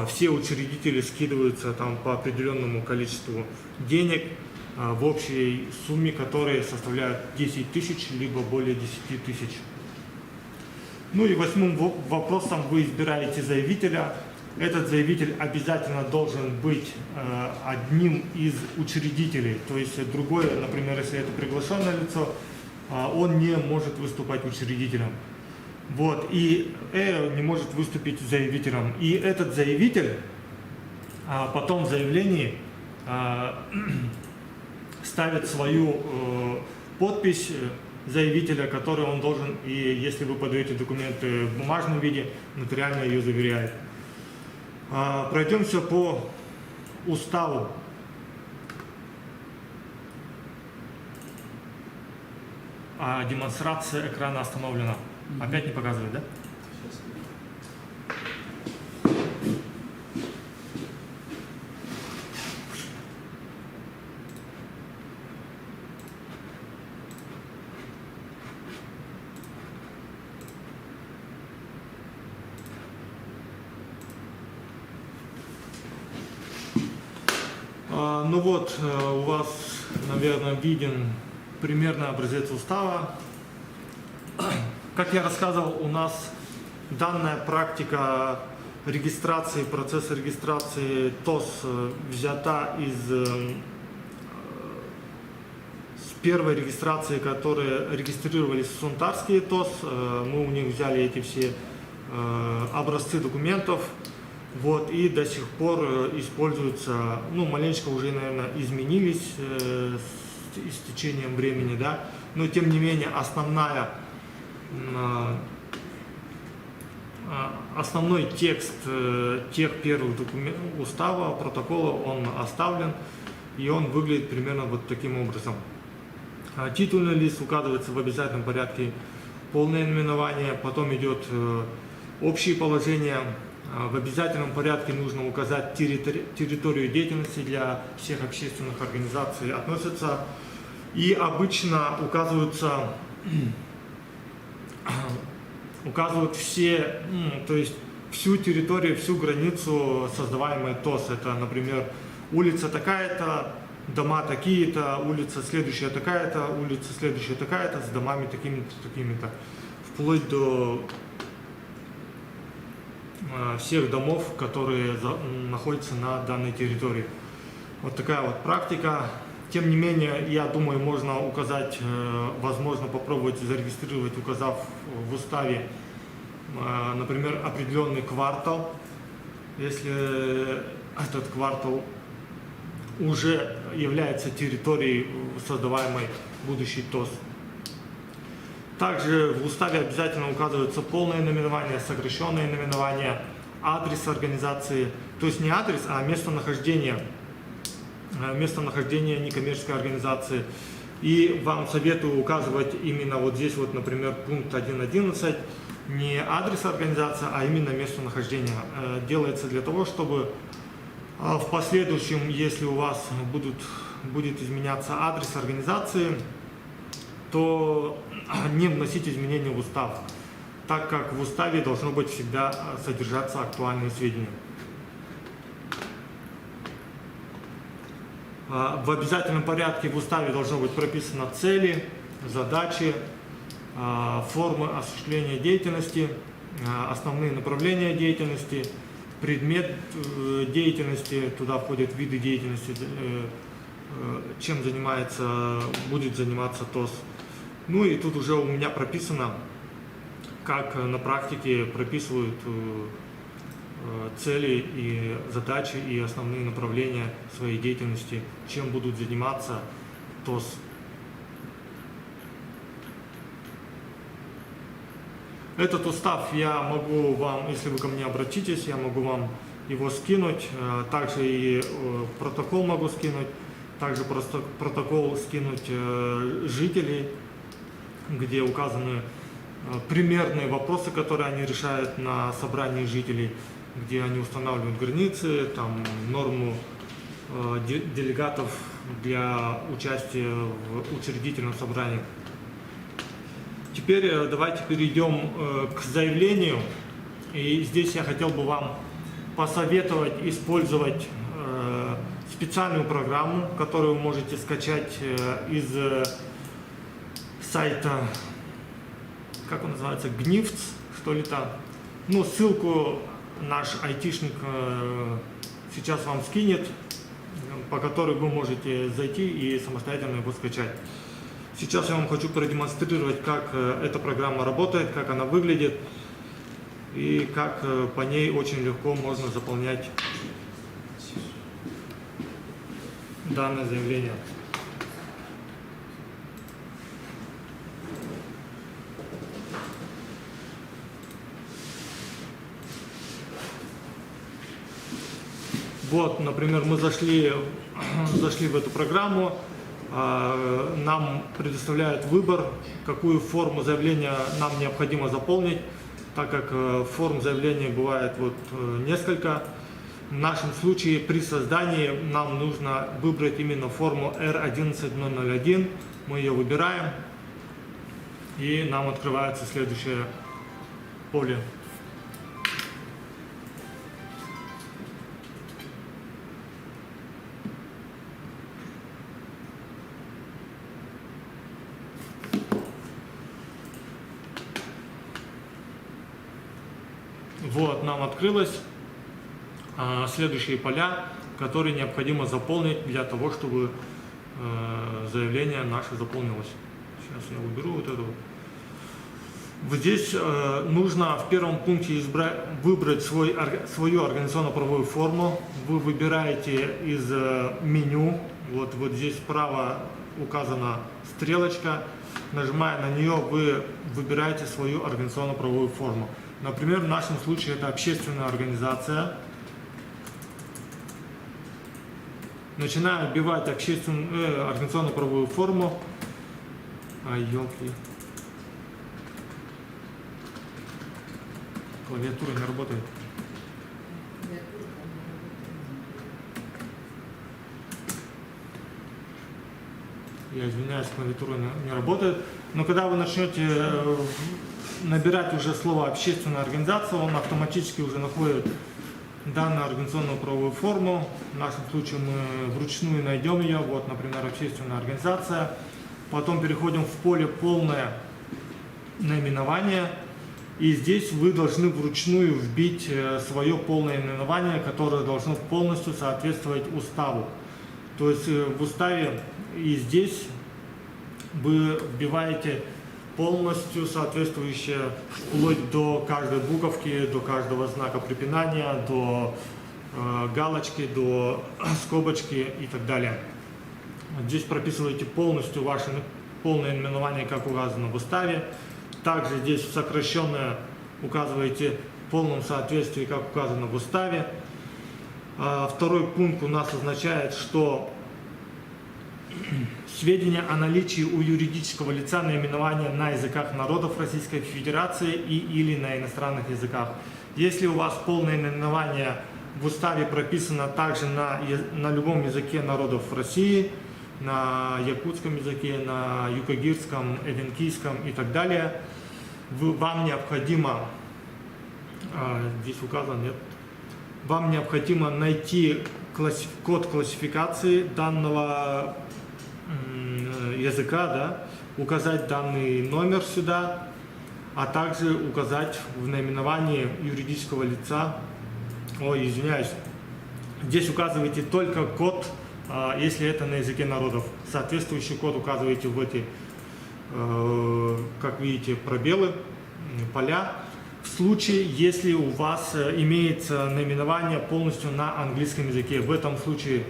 Speaker 5: все учредители скидываются там по определенному количеству денег в общей сумме, которые составляют 10 тысяч, либо более 10 тысяч. Ну и 8-м вопросом вы избираете заявителя. Этот заявитель обязательно должен быть одним из учредителей, то есть другое, например, если это приглашенное лицо, он не может выступать учредителем. Вот, и не может выступить заявителем. И этот заявитель потом в заявлении ставит свою подпись заявителя, которую он должен, и если вы подаете документы в бумажном виде, нотариально ее заверяет. Пройдемся по уставу. а демонстрация экрана остановлена. Опять не показывает, да? Ну вот, у вас, наверное, виден примерный образец устава. Как я рассказывал, у нас данная практика регистрации, процесса регистрации ТОС взята с первой регистрации, которые регистрировались сунтарские ТОС. Мы у них взяли эти все образцы документов. Вот, и до сих пор используются, ну, маленечко уже, наверное, изменились с течением времени, да, но тем не менее основной текст тех первых устава, протокола, он оставлен, и он выглядит примерно вот таким образом. Титульный лист указывается в обязательном порядке, полное наименование, потом идет общие положения. В обязательном порядке нужно указать территорию деятельности для всех общественных организаций относятся. И обычно указывают все, то есть всю территорию, всю границу создаваемой ТОС. Это, например, улица такая-то, дома такие-то, улица следующая такая-то, улица следующая такая-то, с домами такими-то, такими-то. Вплоть до всех домов, которые находятся на данной территории. Вот такая вот практика. Тем не менее, я думаю, можно указать, возможно, попробовать зарегистрировать, указав в уставе, например, определенный квартал. Если этот квартал уже является территорией, создаваемой будущей ТОС. Также в уставе обязательно указывается полное наименование, сокращенное наименование, адрес организации, то есть не адрес, а местонахождение некоммерческой организации. И вам советую указывать именно вот здесь, вот, например, пункт 1.11, не адрес организации, а именно местонахождение. Делается для того, чтобы в последующем, если у вас будет изменяться адрес организации, то не вносить изменения в устав, так как в уставе должно быть всегда содержаться актуальные сведения. В обязательном порядке в уставе должно быть прописано цели, задачи, формы осуществления деятельности, основные направления деятельности, предмет деятельности, туда входят виды деятельности, чем будет заниматься ТОС. Ну и тут уже у меня прописано, как на практике прописывают цели и задачи и основные направления своей деятельности, чем будут заниматься ТОС. Этот устав я могу вам, если вы ко мне обратитесь, я могу вам его скинуть, также и протокол могу скинуть, также просто протокол скинуть жителей, где указаны примерные вопросы, которые они решают на собрании жителей, где они устанавливают границы, там, норму делегатов для участия в учредительном собрании. Теперь давайте перейдем к заявлению. И здесь я хотел бы вам посоветовать использовать специальную программу, которую вы можете скачать из сайта, как он называется, GNIFTS, что ли там. Ну, ссылку наш айтишник сейчас вам скинет, по которой вы можете зайти и самостоятельно его скачать. Сейчас я вам хочу продемонстрировать, как эта программа работает, как она выглядит и как по ней очень легко можно заполнять данное заявление. Вот, например, мы зашли в эту программу. нам предоставляют выбор, какую форму заявления нам необходимо заполнить, так как форм заявления бывает несколько. В нашем случае при создании нам нужно выбрать именно форму R11001. Мы ее выбираем, и нам открывается следующее поле. Вот, нам открылось следующие поля, которые необходимо заполнить для того, чтобы заявление наше заполнилось. Сейчас я уберу вот это. Вот здесь нужно в первом пункте выбрать свою организационно-правовую форму. Вы выбираете из меню. Вот здесь справа указана стрелочка. Нажимая на нее, вы выбираете свою организационно-правовую форму. Например, в нашем случае это общественная организация. Начинаю вбивать организационно-правовую форму. Ёлки. Клавиатура не работает. Я извиняюсь, клавиатура не работает. Но когда вы начнете набирать уже слово «общественная организация», он автоматически уже находит данную организационную правовую форму. В нашем случае мы вручную найдем ее. Вот, например, общественная организация. Потом переходим в поле «Полное наименование». И здесь вы должны вручную вбить свое полное наименование, которое должно полностью соответствовать уставу. То есть в уставе и здесь вы вбиваете полностью соответствующее вплоть до каждой буковки, до каждого знака препинания, до галочки, до скобочки и так далее. Здесь прописываете полностью ваше полное наименование, как указано в уставе. Также здесь сокращенное указываете в полном соответствии, как указано в уставе. Второй пункт у нас означает, что сведения о наличии у юридического лица наименования на языках народов Российской Федерации или на иностранных языках. Если у вас полное наименование в уставе прописано также на любом языке народов России, на якутском языке, на юкагирском, эвенкийском и так далее, вам необходимо, здесь указано, нет, вам необходимо найти код классификации данного языка, да, указать данный номер сюда, а также указать в наименовании юридического лица, здесь указываете только код, если это на языке народов. Соответствующий код указываете в эти, как видите, пробелы, поля. В случае, если у вас имеется наименование полностью на английском языке, в этом случае,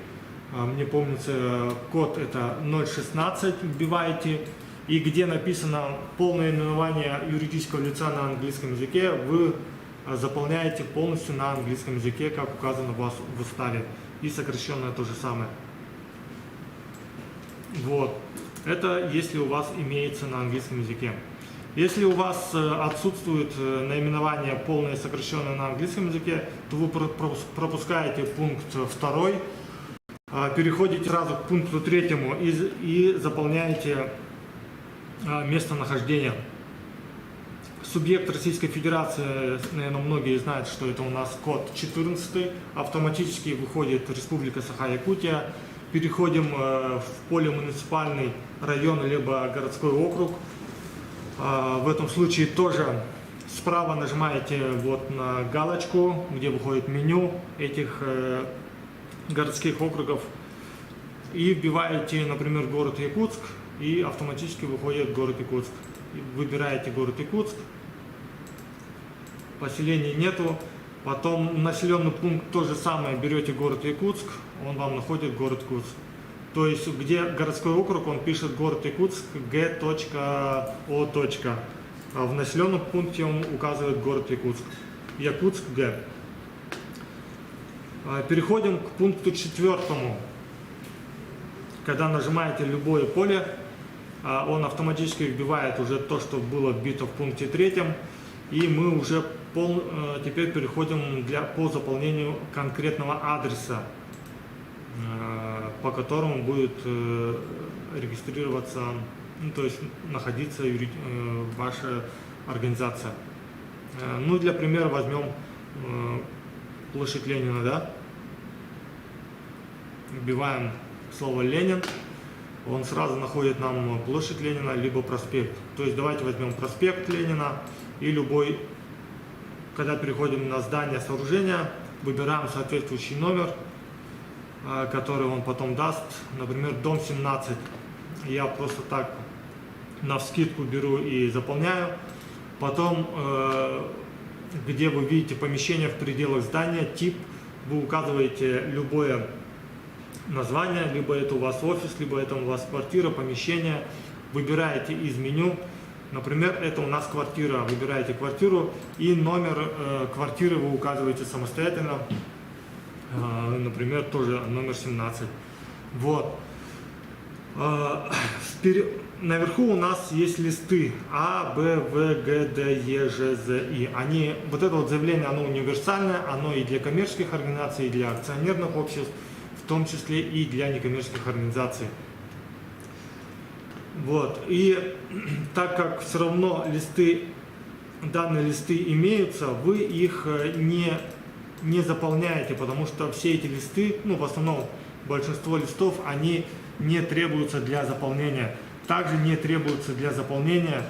Speaker 5: мне помнится, код это 016 вбиваете, и где написано полное наименование юридического лица на английском языке, вы заполняете полностью на английском языке, как указано у вас в уставе, и сокращенное то же самое. Вот. Это если у вас имеется на английском языке. Если у вас отсутствует наименование полное и сокращенное на английском языке, то вы пропускаете пункт 2, переходите сразу к пункту 3 и заполняете местонахождение. Субъект Российской Федерации, наверное, многие знают, что это у нас код 14, автоматически выходит Республика Саха-Якутия. Переходим в поле муниципальный район либо городской округ. В этом случае тоже справа нажимаете вот на галочку, где выходит меню этих городских округов, и вбиваете, например, город Якутск, и автоматически выходит город Якутск. Выбираете город Якутск, поселений нету, потом населенный пункт то же самое, берете город Якутск, он вам находит город Якутск. То есть, где городской округ, он пишет город Якутск Г.О. А в населенном пункте он указывает город Якутск. Якутск Г. Переходим к пункту 4. когда нажимаете любое поле, он автоматически вбивает уже то, что было вбито в пункте 3, и мы уже теперь переходим по заполнению конкретного адреса, по которому будет регистрироваться, ну, то есть находиться ваша организация. Ну, для примера возьмем площадь Ленина, да? Вбиваем слово Ленин, он сразу находит нам площадь Ленина, либо проспект. То есть давайте возьмем проспект Ленина и любой, когда переходим на здание сооружения, выбираем соответствующий номер, который он потом даст, например, дом 17. Я просто так навскидку беру и заполняю. Потом, где вы видите помещение в пределах здания, тип, вы указываете любое название, либо это у вас офис, либо это у вас квартира, помещение. Выбираете из меню, например, это у нас квартира, выбираете квартиру и номер квартиры вы указываете самостоятельно, например, тоже номер 17. Вот. Наверху у нас есть листы А, Б, В, Г, Д, Е, Ж, З, И. Вот это вот заявление, оно универсальное, оно и для коммерческих организаций, и для акционерных обществ, в том числе и для некоммерческих организаций. Вот. И так как все равно данные листы имеются, вы их не заполняете, потому что все эти листы, ну, в основном большинство листов, они не требуются для заполнения. Также не требуются для заполнения,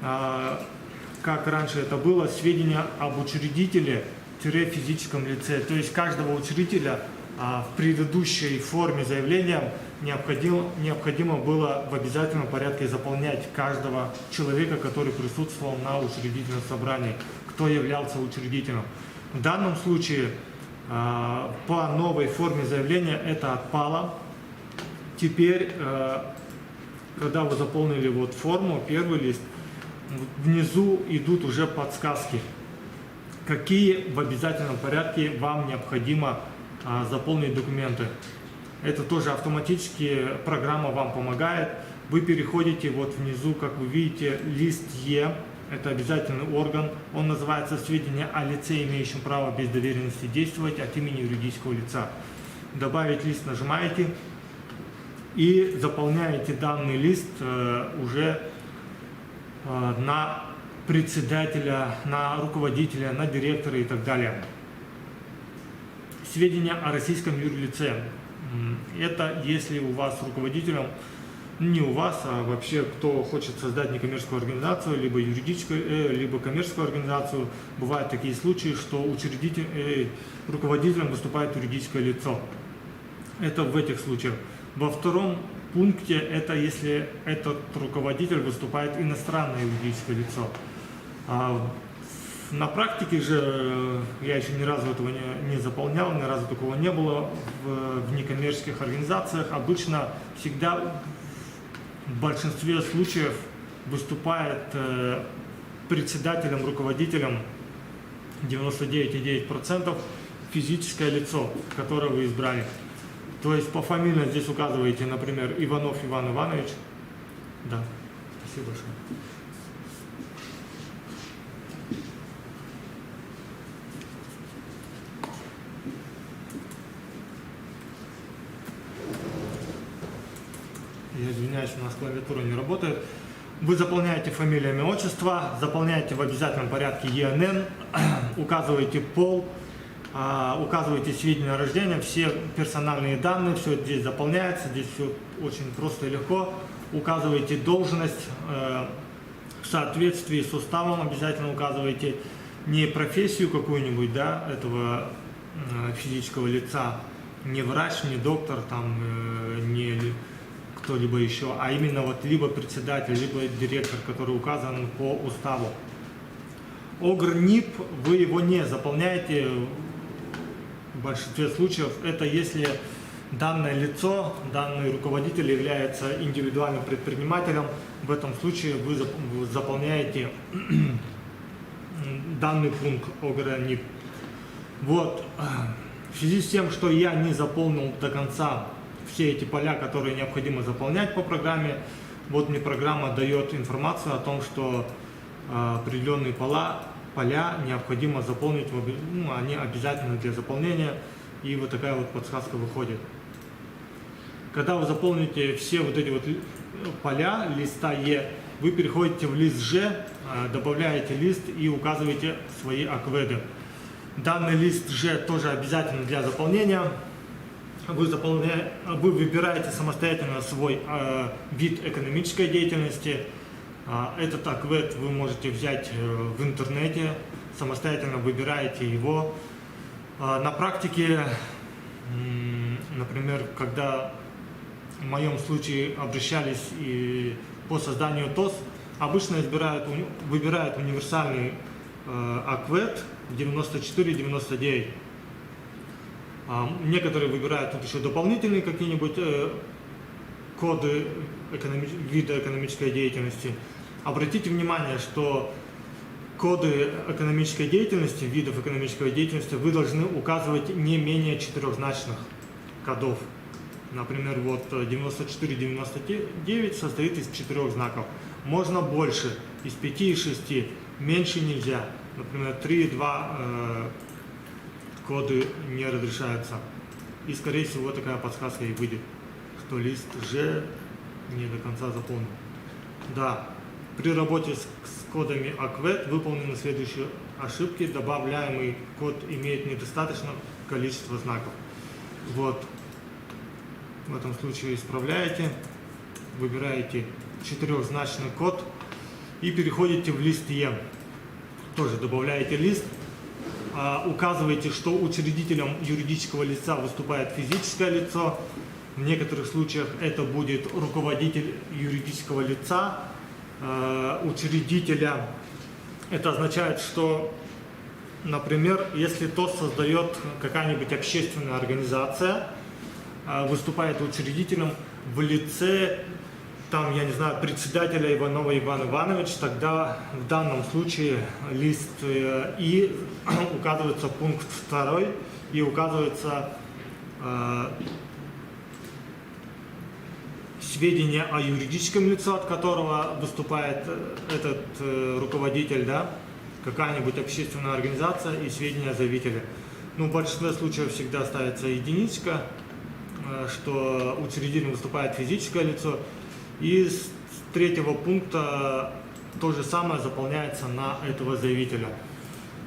Speaker 5: как раньше это было, сведения об учредителе-физическом лице. То есть каждого учредителя в предыдущей форме заявления необходимо было в обязательном порядке заполнять каждого человека, который присутствовал на учредительном собрании, кто являлся учредителем. В данном случае по новой форме заявления это отпало. Теперь, когда вы заполнили вот форму, первый лист, внизу идут уже подсказки, какие в обязательном порядке вам необходимо заполнить документы. Это тоже автоматически программа вам помогает. Вы переходите вот внизу, как вы видите, лист Е, это обязательный орган, он называется «Сведения о лице, имеющем право без доверенности действовать от имени юридического лица». Добавить лист нажимаете и заполняете данный лист уже на председателя, на руководителя, на директора и так далее. Сведения о российском юрлице. Это если у вас руководителем, не у вас, а вообще кто хочет создать некоммерческую организацию, либо юридическую, либо коммерческую организацию. Бывают такие случаи, что руководителем выступает юридическое лицо. Это в этих случаях. Во втором пункте это если этот руководитель выступает иностранное юридическое лицо. На практике же я еще ни разу этого не заполнял, ни разу такого не было в некоммерческих организациях. Обычно всегда в большинстве случаев выступает председателем, руководителем 99,9% физическое лицо, которое вы избрали. То есть по фамилии здесь указываете, например, Иванов Иван Иванович. Да, спасибо большое. Я извиняюсь, у нас клавиатура не работает. Вы заполняете фамилию, имя, отчество, заполняете в обязательном порядке ЕНН, указываете пол, указываете сведения о рождении, все персональные данные, все здесь заполняется, здесь все очень просто и легко. Указываете должность, в соответствии с уставом обязательно указываете не профессию какую-нибудь, да, этого физического лица, не врач, не доктор, там, не кто-либо еще, а именно вот либо председатель, либо директор, который указан по уставу. ОГР-НИП вы его не заполняете в большинстве случаев. Это если данное лицо, данный руководитель является индивидуальным предпринимателем. В этом случае вы заполняете данный пункт ОГР-НИП. Вот. В связи с тем, что я не заполнил до конца все эти поля, которые необходимо заполнять по программе. Вот мне программа дает информацию о том, что определенные поля необходимо заполнить, они обязательны для заполнения, и вот такая вот подсказка выходит. Когда вы заполните все вот эти вот поля листа Е, вы переходите в лист Ж, добавляете лист и указываете свои акведы. Данный лист Ж тоже обязательно для заполнения. Вы выбираете самостоятельно свой вид экономической деятельности. Этот аквед вы можете взять в интернете, самостоятельно выбираете его. На практике, например, когда в моем случае обращались и по созданию ТОС, обычно выбирают универсальный аквед 94-99. Некоторые выбирают тут еще дополнительные какие-нибудь коды вида экономической деятельности. Обратите внимание, что коды экономической деятельности, видов экономической деятельности вы должны указывать не менее 4-значных кодов. Например, вот 94-99 состоит из 4 знаков. Можно больше, из 5 и 6, меньше нельзя. Например, 3-2 коды не разрешаются. И, скорее всего, такая подсказка и выйдет, что лист Ж не до конца заполнен. Да, при работе с кодами аквед выполнены следующие ошибки. Добавляемый код имеет недостаточное количество знаков. Вот. В этом случае исправляете, выбираете 4-значный код и переходите в лист Е. Тоже добавляете лист. Указываете, что учредителем юридического лица выступает физическое лицо. В некоторых случаях это будет руководитель юридического лица, учредителя. Это означает, что, например, если ТОС создает какая-нибудь общественная организация, выступает учредителем в лице, там, я не знаю, председателя Иванова Ивана Ивановича, тогда в данном случае лист И указывается пункт 2 и указывается сведения о юридическом лице, от которого выступает этот руководитель, да, какая-нибудь общественная организация, и сведения о заявителе. Ну, в большинстве случаев всегда ставится единичка, что учредителем выступает физическое лицо. И с 3-го пункта то же самое заполняется на этого заявителя.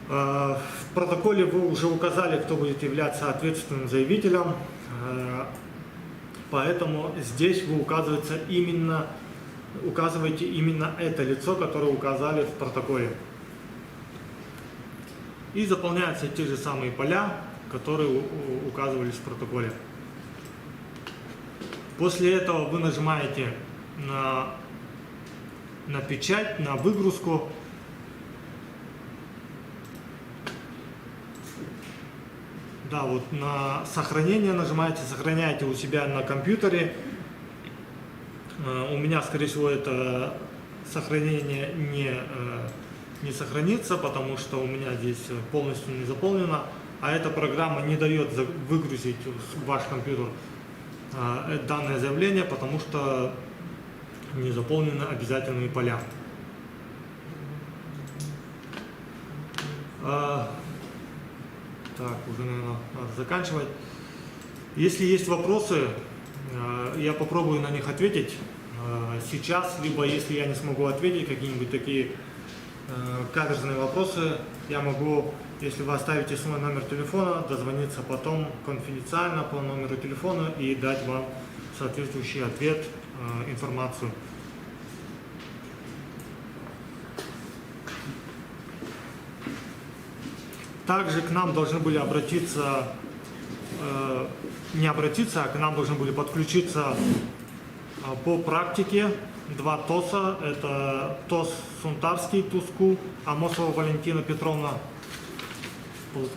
Speaker 5: В протоколе вы уже указали, кто будет являться ответственным заявителем, поэтому здесь вы указываете именно это лицо, которое указали в протоколе. И заполняются те же самые поля, которые указывались в протоколе. После этого вы нажимаете на печать, на выгрузку. Да, вот на сохранение нажимаете, сохраняете у себя на компьютере. У меня, скорее всего, это сохранение не сохранится, потому что у меня здесь полностью не заполнено, а эта программа не дает выгрузить в ваш компьютер данное заявление, потому что не заполнены обязательные поля. Так, уже, наверное, надо заканчивать. Если есть вопросы, я попробую на них ответить сейчас, либо если я не смогу ответить какие-нибудь такие каверзные вопросы, я могу, если вы оставите свой номер телефона, дозвониться потом конфиденциально по номеру телефона и дать вам соответствующий ответ, информацию. Также к нам должны были обратиться, не обратиться, а к нам должны были подключиться по практике 2 ТОСа. Это ТОС Сунтарский, Туску, Амосова Валентина Петровна.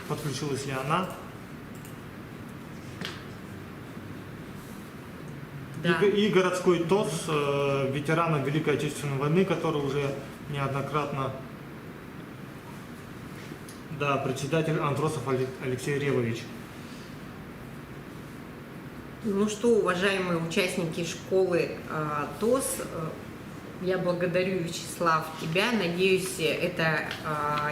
Speaker 5: Подключилась ли она?
Speaker 1: Да.
Speaker 5: И городской ТОС ветеранам Великой Отечественной войны, который уже неоднократно, да, председатель Андросов Алексей Ревович.
Speaker 1: Ну что, уважаемые участники школы ТОС, я благодарю, Вячеслав, тебя. Надеюсь, это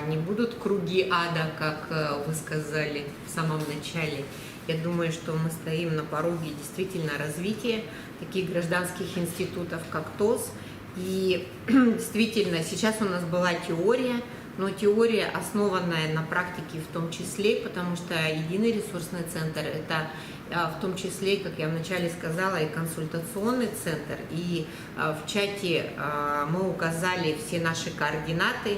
Speaker 1: не будут круги ада, как вы сказали в самом начале. Я думаю, что мы стоим на пороге действительно развития таких гражданских институтов, как ТОС. И действительно, сейчас у нас была теория, но теория, основанная на практике в том числе, потому что единый ресурсный центр – это в том числе, как я вначале сказала, и консультационный центр. И в чате мы указали все наши координаты.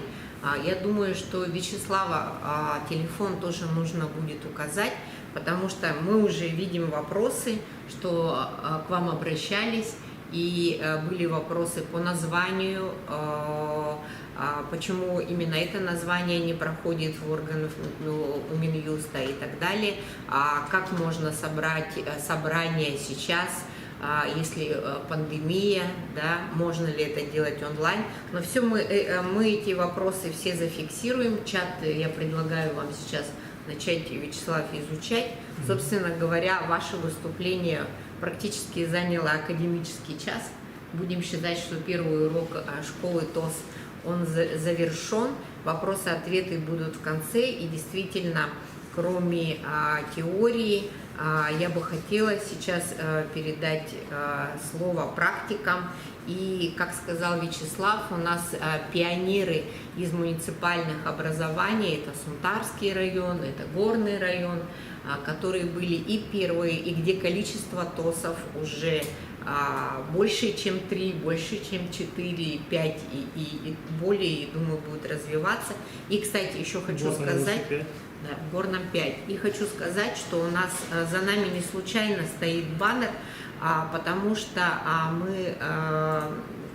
Speaker 1: Я думаю, что Вячеслава телефон тоже нужно будет указать, потому что мы уже видим вопросы, что к вам обращались, и были вопросы по названию, почему именно это название не проходит в органах у Минюста и так далее, как можно собрать собрание сейчас, если пандемия, да, можно ли это делать онлайн. Но все мы эти вопросы все зафиксируем. Чат я предлагаю вам сейчас начать, Вячеслав, изучать. Собственно говоря, ваше выступление практически заняло академический час. Будем считать, что первый урок школы ТОС он завершен. Вопросы-ответы будут в конце. И действительно, кроме теории, я бы хотела сейчас передать слово практикам. И, как сказал Вячеслав, у нас пионеры из муниципальных образований, это Сунтарский район, это Горный район, которые были и первые, и где количество ТОСов уже больше, чем 3, больше, чем 4, 5 и более, и, думаю, будет развиваться. И, кстати, еще хочу сказать, да, в Горном 5. И хочу сказать, что у нас за нами не случайно стоит баннер, потому что мы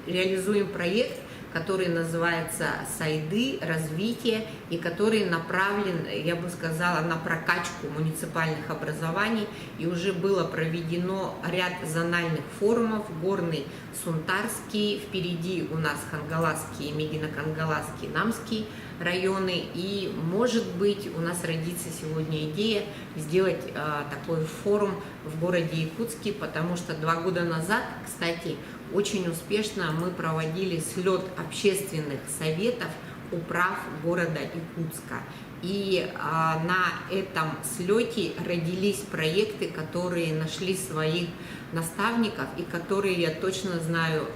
Speaker 1: реализуем проект, который называется «Сайды. Развитие», и который направлен, я бы сказала, на прокачку муниципальных образований. И уже было проведено ряд зональных форумов: Горный, Сунтарский, впереди у нас Хангаласский, Мегино-Кангаласский, Намский районы. И, может быть, у нас родится сегодня идея сделать такой форум в городе Якутске, потому что 2 года назад, кстати, очень успешно мы проводили слет общественных советов управ города Якутска. И на этом слете родились проекты, которые нашли своих наставников и которые, я точно знаю,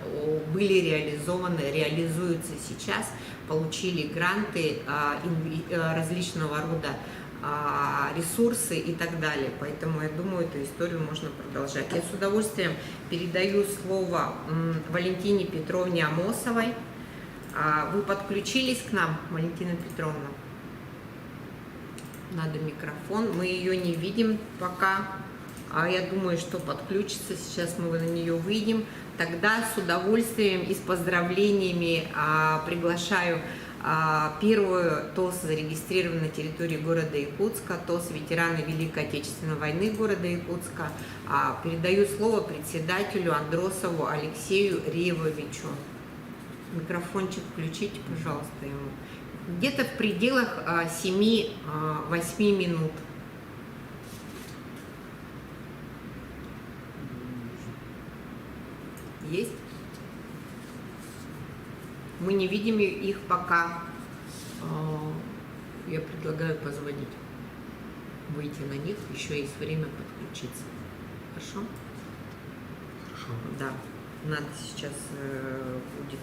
Speaker 1: были реализованы, реализуются сейчас, получили гранты различного рода ресурсы и так далее. Поэтому я думаю, эту историю можно продолжать. Я с удовольствием передаю слово Валентине Петровне Амосовой. Вы подключились к нам, Валентина Петровна? Надо микрофон. Мы ее не видим пока. Я думаю, что подключится. Сейчас мы на нее выйдем. Тогда с удовольствием и с поздравлениями приглашаю первую ТОС, зарегистрирована на территории города Якутска, ТОС ветераны Великой Отечественной войны города Якутска. Передаю слово председателю Андросову Алексею Реевовичу. Микрофончик включите, пожалуйста, ему. Где-то в пределах 7-8 минут. Есть? Мы не видим их пока. Я предлагаю позвонить, выйти на них. Еще есть время подключиться. Хорошо? Хорошо. Да. Надо сейчас будет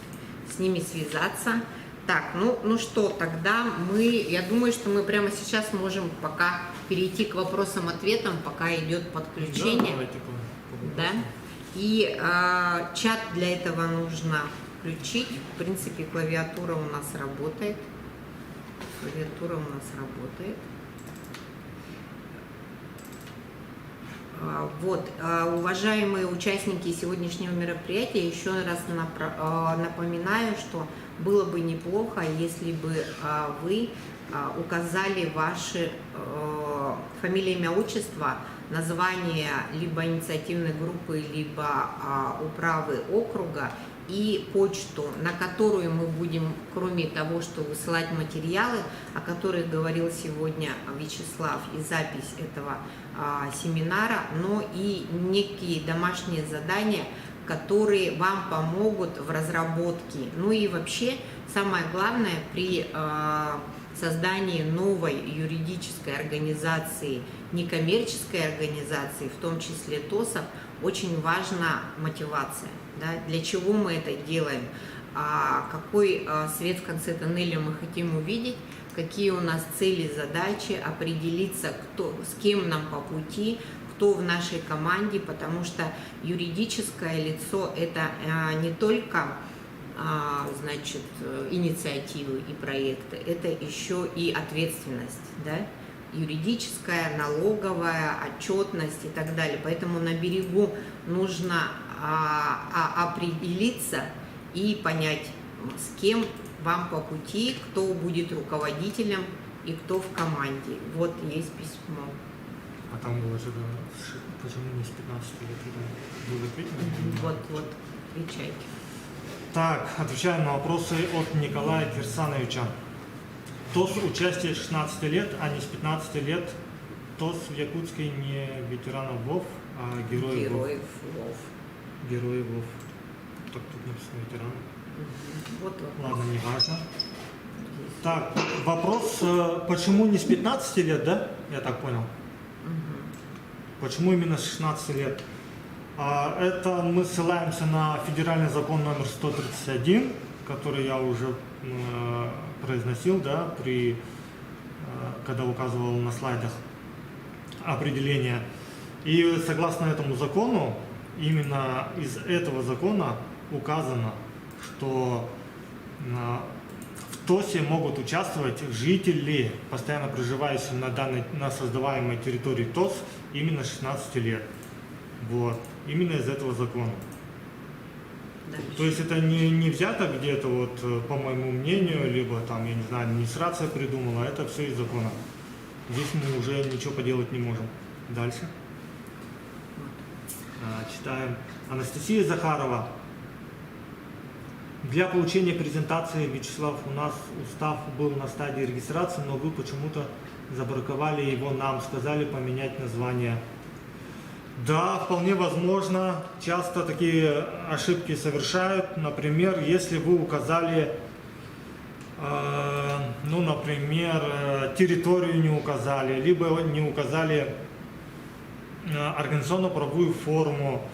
Speaker 1: с ними связаться. Так, ну что, тогда я думаю, что мы прямо сейчас можем пока перейти к вопросам-ответам, пока идет подключение. Да. И чат для этого нужно включить. В принципе, клавиатура у нас работает. Вот, уважаемые участники сегодняшнего мероприятия, еще раз напоминаю, что было бы неплохо, если бы вы указали ваши фамилия, имя, отчество, название либо инициативной группы, либо управы округа и почту, на которую мы будем, кроме того, что высылать материалы, о которых говорил сегодня Вячеслав, и запись этого семинара, но и некие домашние задания, которые вам помогут в разработке. Ну и вообще, самое главное, при создании новой юридической организации, некоммерческой организации, в том числе ТОСов, очень важна мотивация. Да? Для чего мы это делаем? Какой свет в конце тоннеля мы хотим увидеть? Какие у нас цели, задачи, определиться, с кем нам по пути, кто в нашей команде, потому что юридическое лицо – это не только значит, инициативы и проекты, это еще и ответственность, да? Юридическая, налоговая, отчетность и так далее. Поэтому на берегу нужно определиться и понять, с кем вам по пути, кто будет руководителем и кто в команде. Вот есть письмо.
Speaker 5: А там было же, почему не с 15 лет? Вы ответили?
Speaker 1: Вот, отвечайте.
Speaker 5: Так, отвечаем на вопросы от Николая Кирсановича. ТОС участие 16 лет, а не с 15 лет. ТОС в Якутске не ветеранов ВОВ, а героев ВОВ. Герои ВОВ. Так тут написано ветераны.
Speaker 1: Вот.
Speaker 5: Ладно, не важно. Так, вопрос, почему не с 15 лет, да? Я так понял. Почему именно с 16 лет? Это мы ссылаемся на федеральный закон номер 131, который я уже произносил, да, когда указывал на слайдах определение. И согласно этому закону, именно из этого закона указано, что в ТОСе могут участвовать жители, постоянно проживающие на создаваемой территории ТОС, именно 16 лет. Вот. Именно из этого закона.
Speaker 1: Дальше.
Speaker 5: То есть это не взято где-то, вот, по моему мнению, либо там, я не знаю, администрация придумала, это все из закона. Здесь мы уже ничего поделать не можем. Дальше. Читаем. Анастасия Захарова. Для получения презентации, Вячеслав, у нас устав был на стадии регистрации, но вы почему-то забраковали его нам, сказали поменять название. Да, вполне возможно, часто такие ошибки совершают. Например, если вы указали, например, территорию не указали, либо не указали организационно-правовую форму,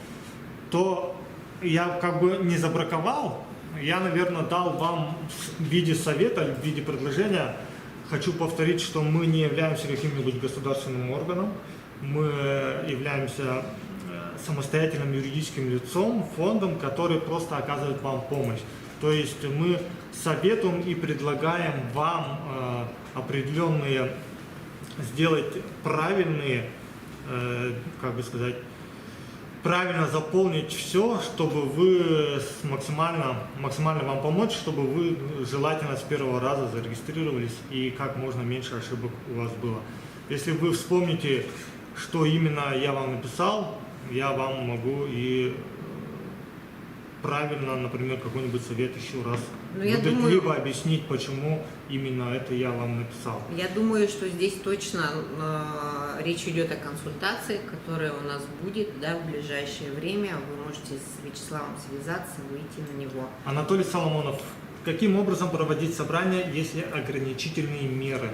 Speaker 5: то я как бы не забраковал, я, наверное, дал вам в виде совета, в виде предложения. Хочу повторить, что мы не являемся каким-нибудь государственным органом. Мы являемся самостоятельным юридическим лицом, фондом, который просто оказывает вам помощь. То есть мы советуем и предлагаем вам определенные, сделать правильные, правильно заполнить все, чтобы вы максимально вам помочь, чтобы вы желательно с первого раза зарегистрировались и как можно меньше ошибок у вас было. Если вы вспомните, что именно я вам написал, я вам могу и правильно, например, какой-нибудь совет еще раз выдать, либо объяснить, почему именно это я вам написал.
Speaker 1: Я думаю, что здесь точно речь идет о консультации, которая у нас будет, да, в ближайшее время. Вы можете с Вячеславом связаться, выйти на него.
Speaker 5: Анатолий Соломонов. Каким образом проводить собрание, если ограничительные меры?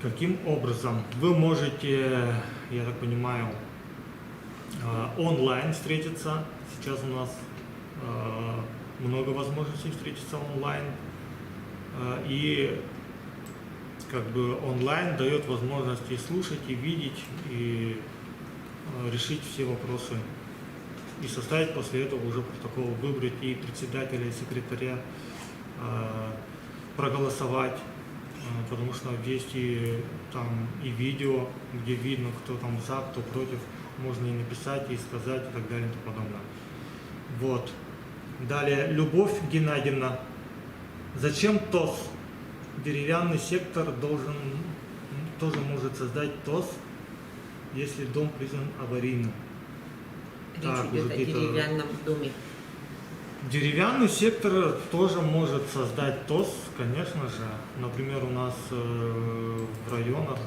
Speaker 5: Каким образом? Вы можете, я так понимаю, онлайн встретиться. Сейчас у нас много возможностей встретиться онлайн. И как бы онлайн дает возможность и слушать, и видеть, и решить все вопросы. И составить после этого уже протокол, выбрать и председателя, и секретаря, проголосовать. Потому что есть и видео, где видно, кто там за, кто против. Можно и написать, и сказать, и так далее, и тому подобное. Вот. Далее, Любовь Геннадьевна. Зачем ТОС? Деревянный сектор тоже может создать ТОС, если дом признан аварийным.
Speaker 1: Речь идет о деревянном доме.
Speaker 5: Деревянный сектор тоже может создать ТОС, конечно же. Например, у нас в районах,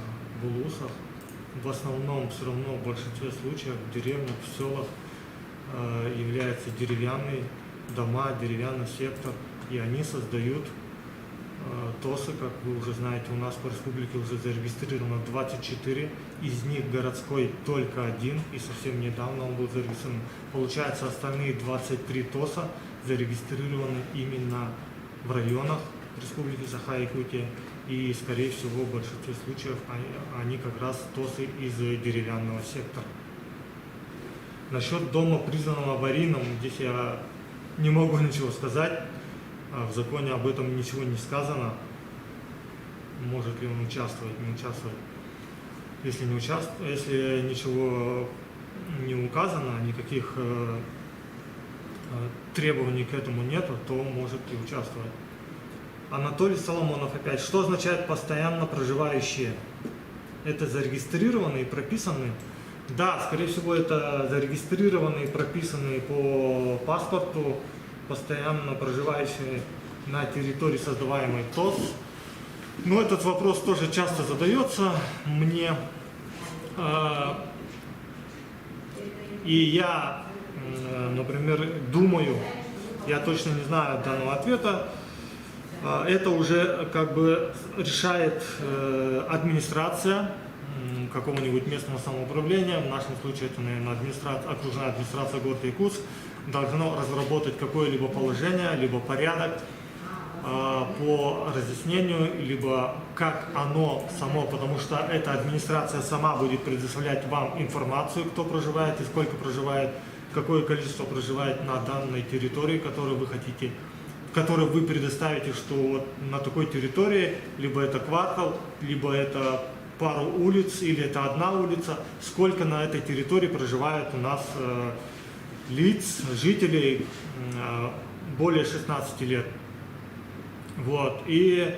Speaker 5: в улусах, в основном все равно в большинстве случаев в деревнях, в селах являются деревянные дома, деревянный сектор, и они создают ТОСы, как вы уже знаете, у нас по республике уже зарегистрировано 24, из них городской только один, и совсем недавно он был зарегистрирован. Получается, остальные 23 ТОСа зарегистрированы именно в районах Республики Саха-Якутия, и, скорее всего, в большинстве случаев они как раз ТОСы из деревянного сектора. Насчет дома, признанного аварийным, здесь я не могу ничего сказать. В законе об этом ничего не сказано. Может ли он участвовать, не участвовать. Если ничего не указано, никаких требований к этому нету, то может и участвовать. Анатолий Соломонов опять. Что означает постоянно проживающие? Это зарегистрированные и прописанные? Да, скорее всего, это зарегистрированные и прописанные по паспорту, постоянно проживающие на территории создаваемой ТОС. Но этот вопрос тоже часто задается мне. И я, например, думаю, я точно не знаю данного ответа, это уже как бы решает администрация какого-нибудь местного самоуправления. В нашем случае это, наверное, окружная администрация города Якутск должно разработать какое-либо положение, либо порядок по разъяснению, либо как оно само, потому что эта администрация сама будет предоставлять вам информацию, кто проживает и сколько проживает, какое количество проживает на данной территории, которую вы хотите, которую вы предоставите, что вот на такой территории, либо это квартал, либо это пару улиц, или это одна улица, сколько на этой территории проживает у нас лиц, жителей более 16 лет. Вот. И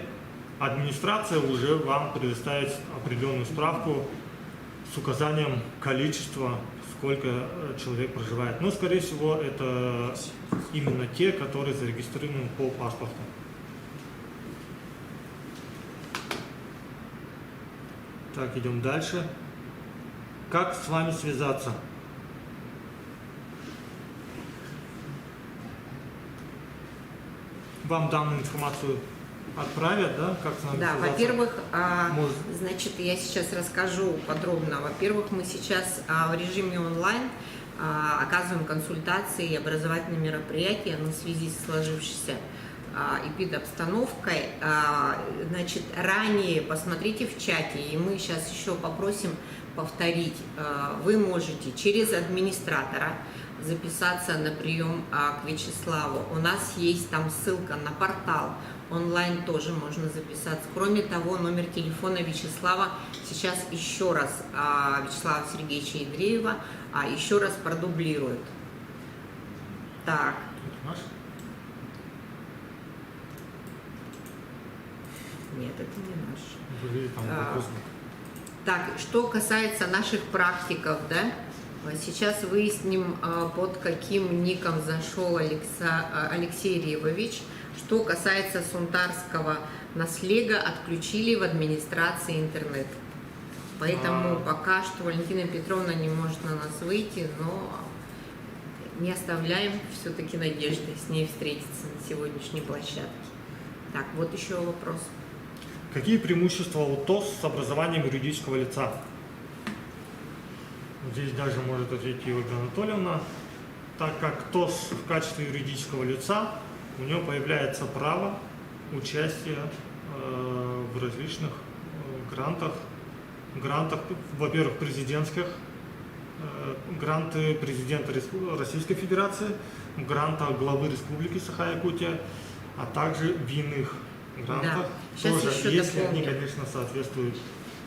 Speaker 5: администрация уже вам предоставит определенную справку с указанием количества, сколько человек проживает. Но, скорее всего, это именно те, которые зарегистрированы по паспорту. Так, идем дальше. Как с вами связаться? Вам данную информацию отправят, да? Как с вами
Speaker 1: Да,
Speaker 5: связаться?
Speaker 1: во-первых,
Speaker 5: Может.
Speaker 1: значит, я сейчас расскажу подробно. Во-первых, мы сейчас в режиме онлайн оказываем консультации и образовательные мероприятия в связи с сложившейся эпидобстановкой. Значит, ранее посмотрите в чате, и мы сейчас еще попросим повторить. Вы можете через администратора записаться на прием к Вячеславу. У нас есть там ссылка на портал. Онлайн тоже можно записаться. Кроме того, номер телефона Вячеслава сейчас еще раз Вячеслава Сергеевича Андреева еще раз продублирует. Так.
Speaker 5: Это наш?
Speaker 1: Нет, это не наш.
Speaker 5: Были там вопросы.
Speaker 1: Так, что касается наших практиков, да, сейчас выясним, под каким ником зашел Алексей Ревович. Что касается сунтарского наслега, отключили в администрации интернет. Поэтому пока что Валентина Петровна не может на нас выйти, но не оставляем все-таки надежды с ней встретиться на сегодняшней площадке. Так, вот еще вопрос.
Speaker 5: Какие преимущества у ТОС с образованием юридического лица? Здесь даже может ответить Ольга Анатольевна. Так как ТОС в качестве юридического лица, у него появляется право участия в различных грантах, во-первых, президентских, гранты президента Российской Федерации, гранта главы Республики Саха-Якутия, а также в иных грантах,
Speaker 1: да.
Speaker 5: тоже,
Speaker 1: еще
Speaker 5: если
Speaker 1: дополню.
Speaker 5: они, конечно, соответствуют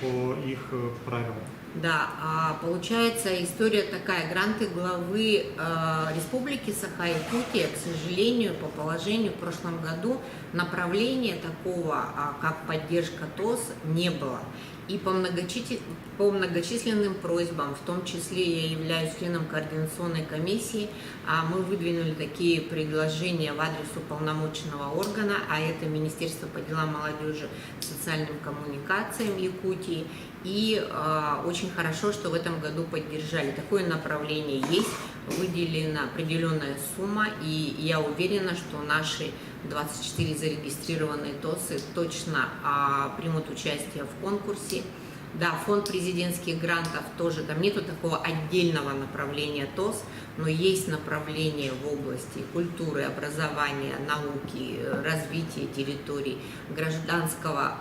Speaker 5: по их правилам.
Speaker 1: Да, получается история такая. Гранты главы Республики Саха-Якутия, к сожалению, по положению в прошлом году направления такого, как поддержка ТОС, не было. И по многочисленным просьбам, в том числе я являюсь членом координационной комиссии, мы выдвинули такие предложения в адрес уполномоченного органа, а это Министерство по делам молодежи и социальным коммуникациям Якутии. И очень хорошо, что в этом году поддержали. Такое направление есть, выделена определенная сумма, и я уверена, что наши 24 зарегистрированные ТОСы точно примут участие в конкурсе. Да, фонд президентских грантов тоже, там нету такого отдельного направления ТОС, но есть направление в области культуры, образования, науки, развития территорий, гражданского,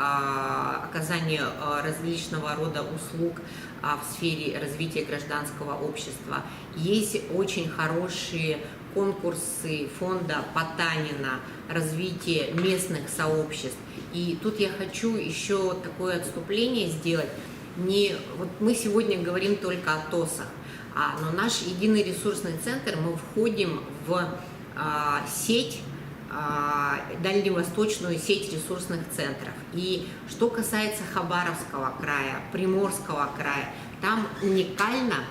Speaker 1: оказания различного рода услуг в сфере развития гражданского общества. Есть очень хорошие конкурсы фонда Потанина, развитие местных сообществ. И тут я хочу еще такое отступление сделать. Вот мы сегодня говорим только о ТОСах, но наш единый ресурсный центр, мы входим в сеть, дальневосточную сеть ресурсных центров. И что касается Хабаровского края, Приморского края, там уникально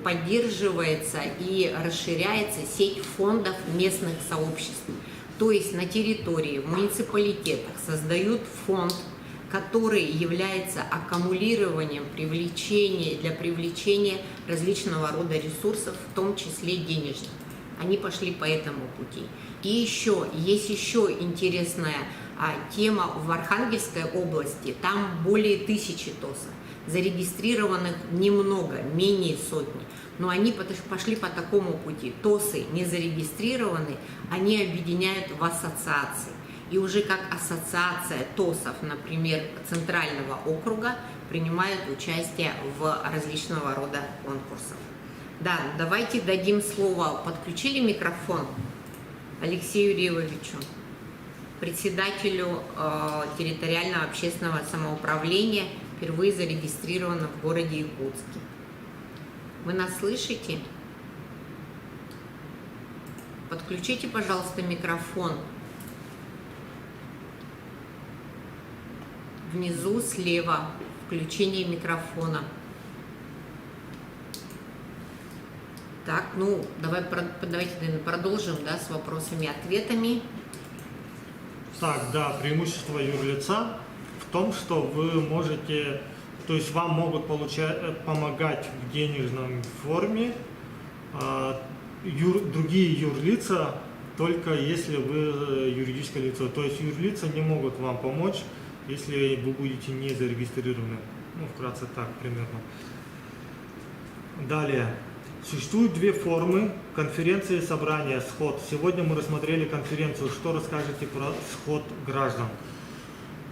Speaker 1: поддерживается и расширяется сеть фондов местных сообществ. То есть на территории, в муниципалитетах создают фонд, который является аккумулированием для привлечения различного рода ресурсов, в том числе денежных. Они пошли по этому пути. И есть еще интересная тема в Архангельской области. Там более 1000 ТОСов. Зарегистрированных немного, менее сотни. Но они пошли по такому пути. ТОСы не зарегистрированы, они объединяют в ассоциации. И уже как ассоциация ТОСов, например, Центрального округа, принимают участие в различного рода конкурсах. Да, давайте дадим слово. Подключили микрофон Алексею Ревовичу, председателю территориального общественного самоуправления, впервые зарегистрировано в городе Якутске. Вы нас слышите? Подключите, пожалуйста, микрофон. Внизу слева включение микрофона. Так, давайте, наверное, продолжим, с вопросами и ответами.
Speaker 5: Так, да, преимущество юрлица в том, что вы можете, то есть вам могут помогать в денежной форме другие юрлица, только если вы юридическое лицо. То есть юрлица не могут вам помочь, если вы будете не зарегистрированы. Вкратце так примерно. Далее. Существуют две формы: конференции, собрания, сход. Сегодня мы рассмотрели конференцию. Что расскажете про сход граждан?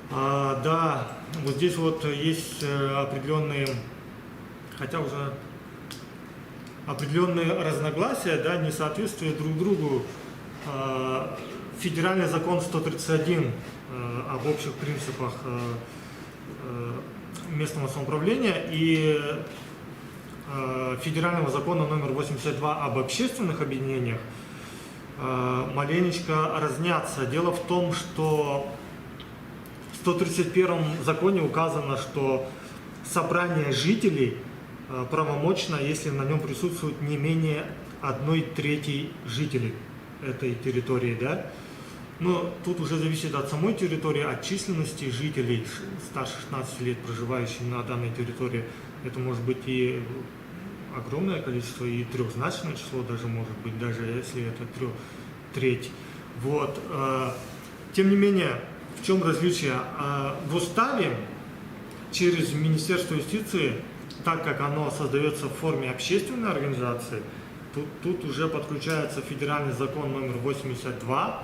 Speaker 5: Да, вот здесь вот есть определенные разногласия, несоответствие друг другу. Федеральный закон 131 об общих принципах местного самоуправления и Федерального закона номер 82 об общественных объединениях маленечко разнятся. Дело в том, что в 131 законе указано, что собрание жителей правомочно, если на нем присутствует не менее 1/3 жителей этой территории, Но тут уже зависит от самой территории, от численности жителей старше 16 лет, проживающих на данной территории. Это может быть и огромное количество, и трехзначное число даже может быть, даже если это 1/3. Вот. Тем не менее, в чем различие? В уставе через Министерство юстиции, так как оно создается в форме общественной организации, тут уже подключается федеральный закон номер 82,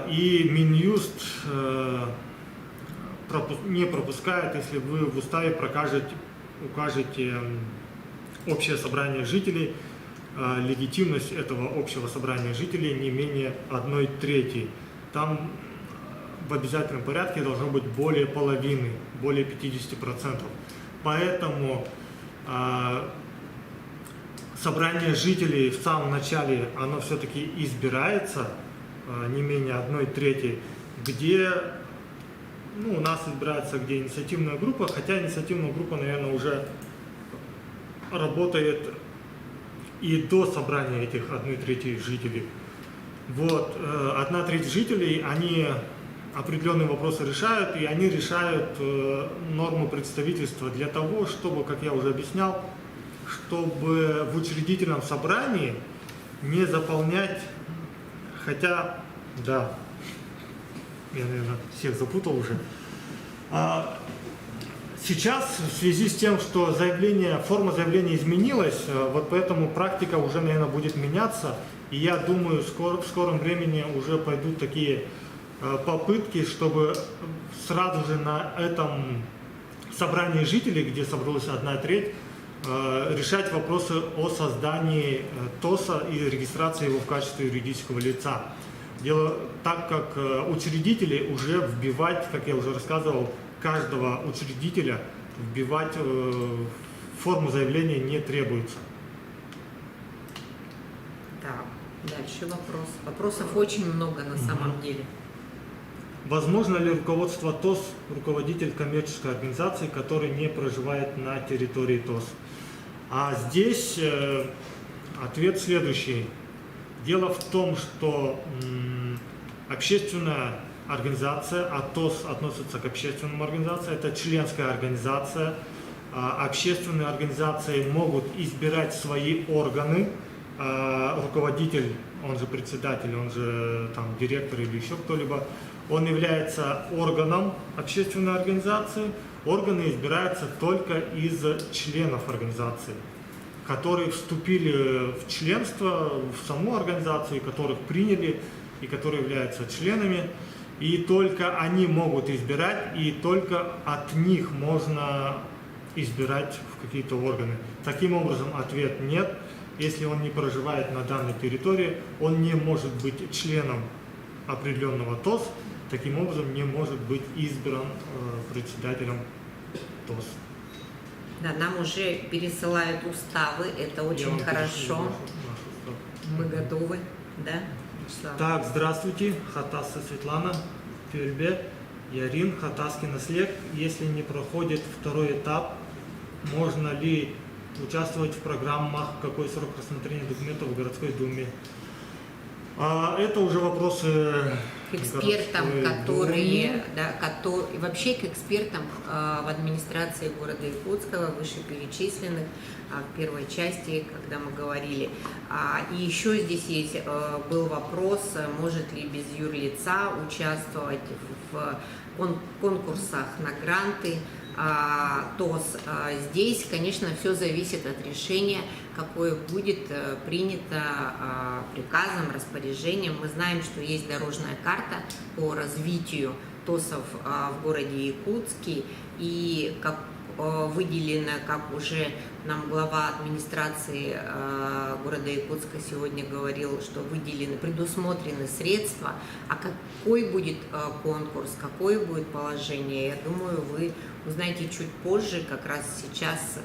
Speaker 5: и Минюст не пропускает, если вы в уставе укажете общее собрание жителей, легитимность этого общего собрания жителей не менее 1/3. Там в обязательном порядке должно быть более половины, более 50%. Поэтому собрание жителей в самом начале, оно все-таки избирается не менее 1/3, где у нас избирается где инициативная группа, хотя инициативная группа, наверное, уже работает и до собрания этих 1/3 жителей. Вот, 1/3 жителей, они определенные вопросы решают, и они решают норму представительства для того, чтобы, как я уже объяснял, чтобы в учредительном собрании не заполнять, хотя, да, я, наверное, всех запутал уже. Сейчас, в связи с тем, что форма заявления изменилась, вот поэтому практика уже, наверное, будет меняться. И я думаю, в скором времени уже пойдут такие попытки, чтобы сразу же на этом собрании жителей, где собралась 1/3, решать вопросы о создании ТОСа и регистрации его в качестве юридического лица. Дело так, как учредители уже вбивать, как я уже рассказывал, каждого учредителя вбивать форму заявления не требуется.
Speaker 1: Да, дальше вопрос. Вопросов очень много на самом деле.
Speaker 5: Возможно ли руководство ТОС руководитель коммерческой организации, который не проживает на территории ТОС? А здесь ответ следующий. Дело в том, что общественная организация, а ТОС относится к общественным организациям, это членская организация. Общественные организации могут избирать свои органы. Руководитель, он же председатель, он же там директор или еще кто-либо, он является органом общественной организации. Органы избираются только из членов организации, которые вступили в членство, в саму организацию, которых приняли и которые являются членами. И только они могут избирать, и только от них можно избирать в какие-то органы. Таким образом, ответ нет. Если он не проживает на данной территории, он не может быть членом определенного ТОС, таким образом не может быть избран председателем ТОС.
Speaker 1: Да, нам уже пересылают уставы, это очень хорошо. Мы готовы, да? Вячеслав?
Speaker 5: Так, здравствуйте, Хатасова Светлана, Тюрьбе, Ярин, Хатасский наслед. Если не проходит второй этап, можно ли участвовать в программах, какой срок рассмотрения документов в городской думе? Это уже вопросы
Speaker 1: к экспертам, которые, да, и вообще к экспертам в администрации города Якутска, вышеперечисленных в первой части, когда мы говорили. И еще здесь есть, был вопрос, может ли без юрлица участвовать в конкурсах на гранты ТОС. Здесь, конечно, все зависит от решения, какое будет принято приказом, распоряжением. Мы знаем, что есть дорожная карта по развитию ТОСов в городе Якутске, и как выделено, как уже нам глава администрации города Якутска сегодня говорил, что выделены, предусмотрены средства, а какой будет конкурс, какое будет положение, я думаю, вы узнаете чуть позже. Как раз сейчас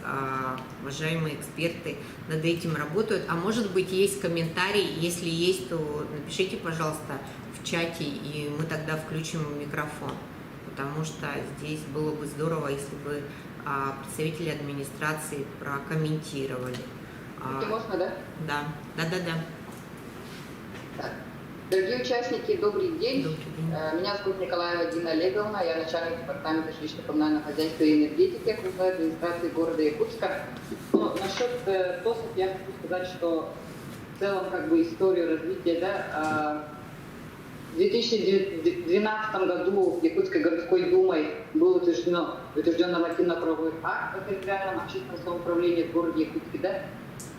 Speaker 1: уважаемые эксперты над этим работают. А может быть, есть комментарий, если есть, то напишите, пожалуйста, в чате, и мы тогда включим микрофон, потому что здесь было бы здорово, если бы представители администрации прокомментировали.
Speaker 6: Можно, да?
Speaker 1: Да.
Speaker 6: Так. Дорогие участники, добрый день.
Speaker 1: Добрый день.
Speaker 6: Меня зовут Николаева Дина Олеговна, я начальник департамента жилищно-коммунального хозяйства и энергетики окружной администрации города Якутска. Но насчет ТОСов я хочу сказать, что в целом историю развития, да, в 2012 году Якутской городской думой был утвержден нормативно-правовой акт о территориальном общественном самоуправлении в городе Якутске, да?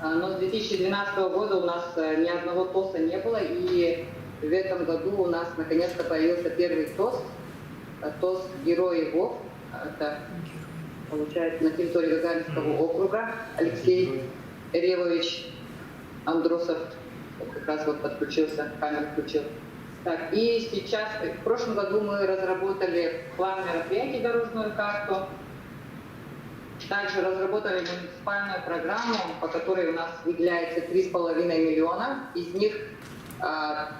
Speaker 6: Но с 2012 года у нас ни одного ТОСа не было, и в этом году у нас наконец-то появился первый ТОС, ТОС «Герой ВОВ», это получается на территории Гагаринского округа. Алексей Ревович Андросов как раз вот подключился, камеру включил. Так, и сейчас, в прошлом году мы разработали план мероприятий, дорожную карту. Также разработали муниципальную программу, по которой у нас выделяется 3,5 миллиона. Из них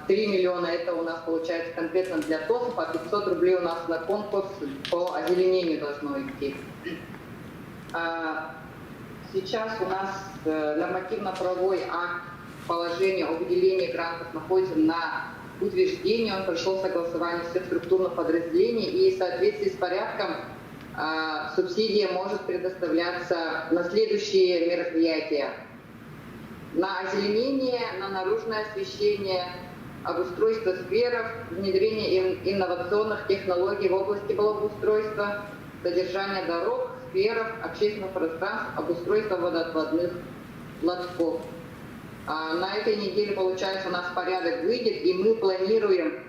Speaker 6: 3 миллиона это у нас получается конкретно для ТОСов, а 500 рублей у нас на конкурс по озеленению должно идти. Сейчас у нас нормативно-правовой акт положения о выделении грантов находится на утверждении, он прошел согласование всех структурных подразделений, и в соответствии с порядком субсидия может предоставляться на следующие мероприятия: на озеленение, на наружное освещение, обустройство скверов, внедрение инновационных технологий в области благоустройства, содержание дорог, скверов, общественных пространств, обустройство водоотводных лотков. На этой неделе, получается, у нас порядок выйдет, и мы планируем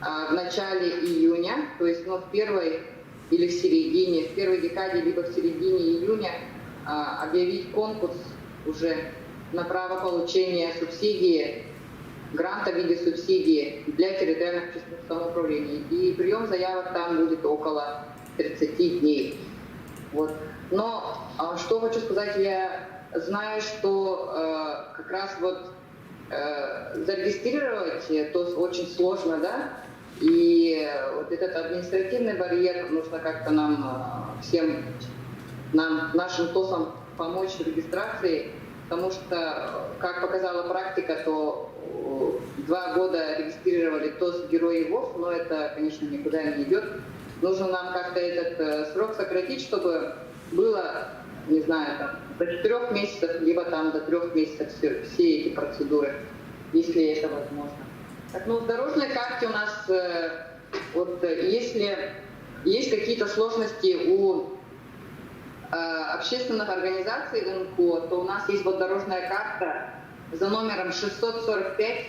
Speaker 6: в начале июня, то есть в первой или в первой декаде, либо в середине июня объявить конкурс уже на право получения субсидии, гранта в виде субсидии для территориальных общественных самоуправлений. И прием заявок там будет около 30 дней. Вот. Но что хочу сказать, я знаю, что как раз зарегистрировать ТОС очень сложно, да, и вот этот административный барьер нужно как-то нам нашим ТОСам помочь в регистрации, потому что, как показала практика, то 2 года регистрировали ТОС Герои ВОС, но это, конечно, никуда не идет. Нужно нам как-то этот срок сократить, чтобы было, не знаю, там, до 4 месяцев, либо там до 3 месяцев все эти процедуры, если это возможно. Так, ну, в дорожной карте у нас, если есть какие-то сложности у общественных организаций НКО, то у нас есть дорожная карта за номером 645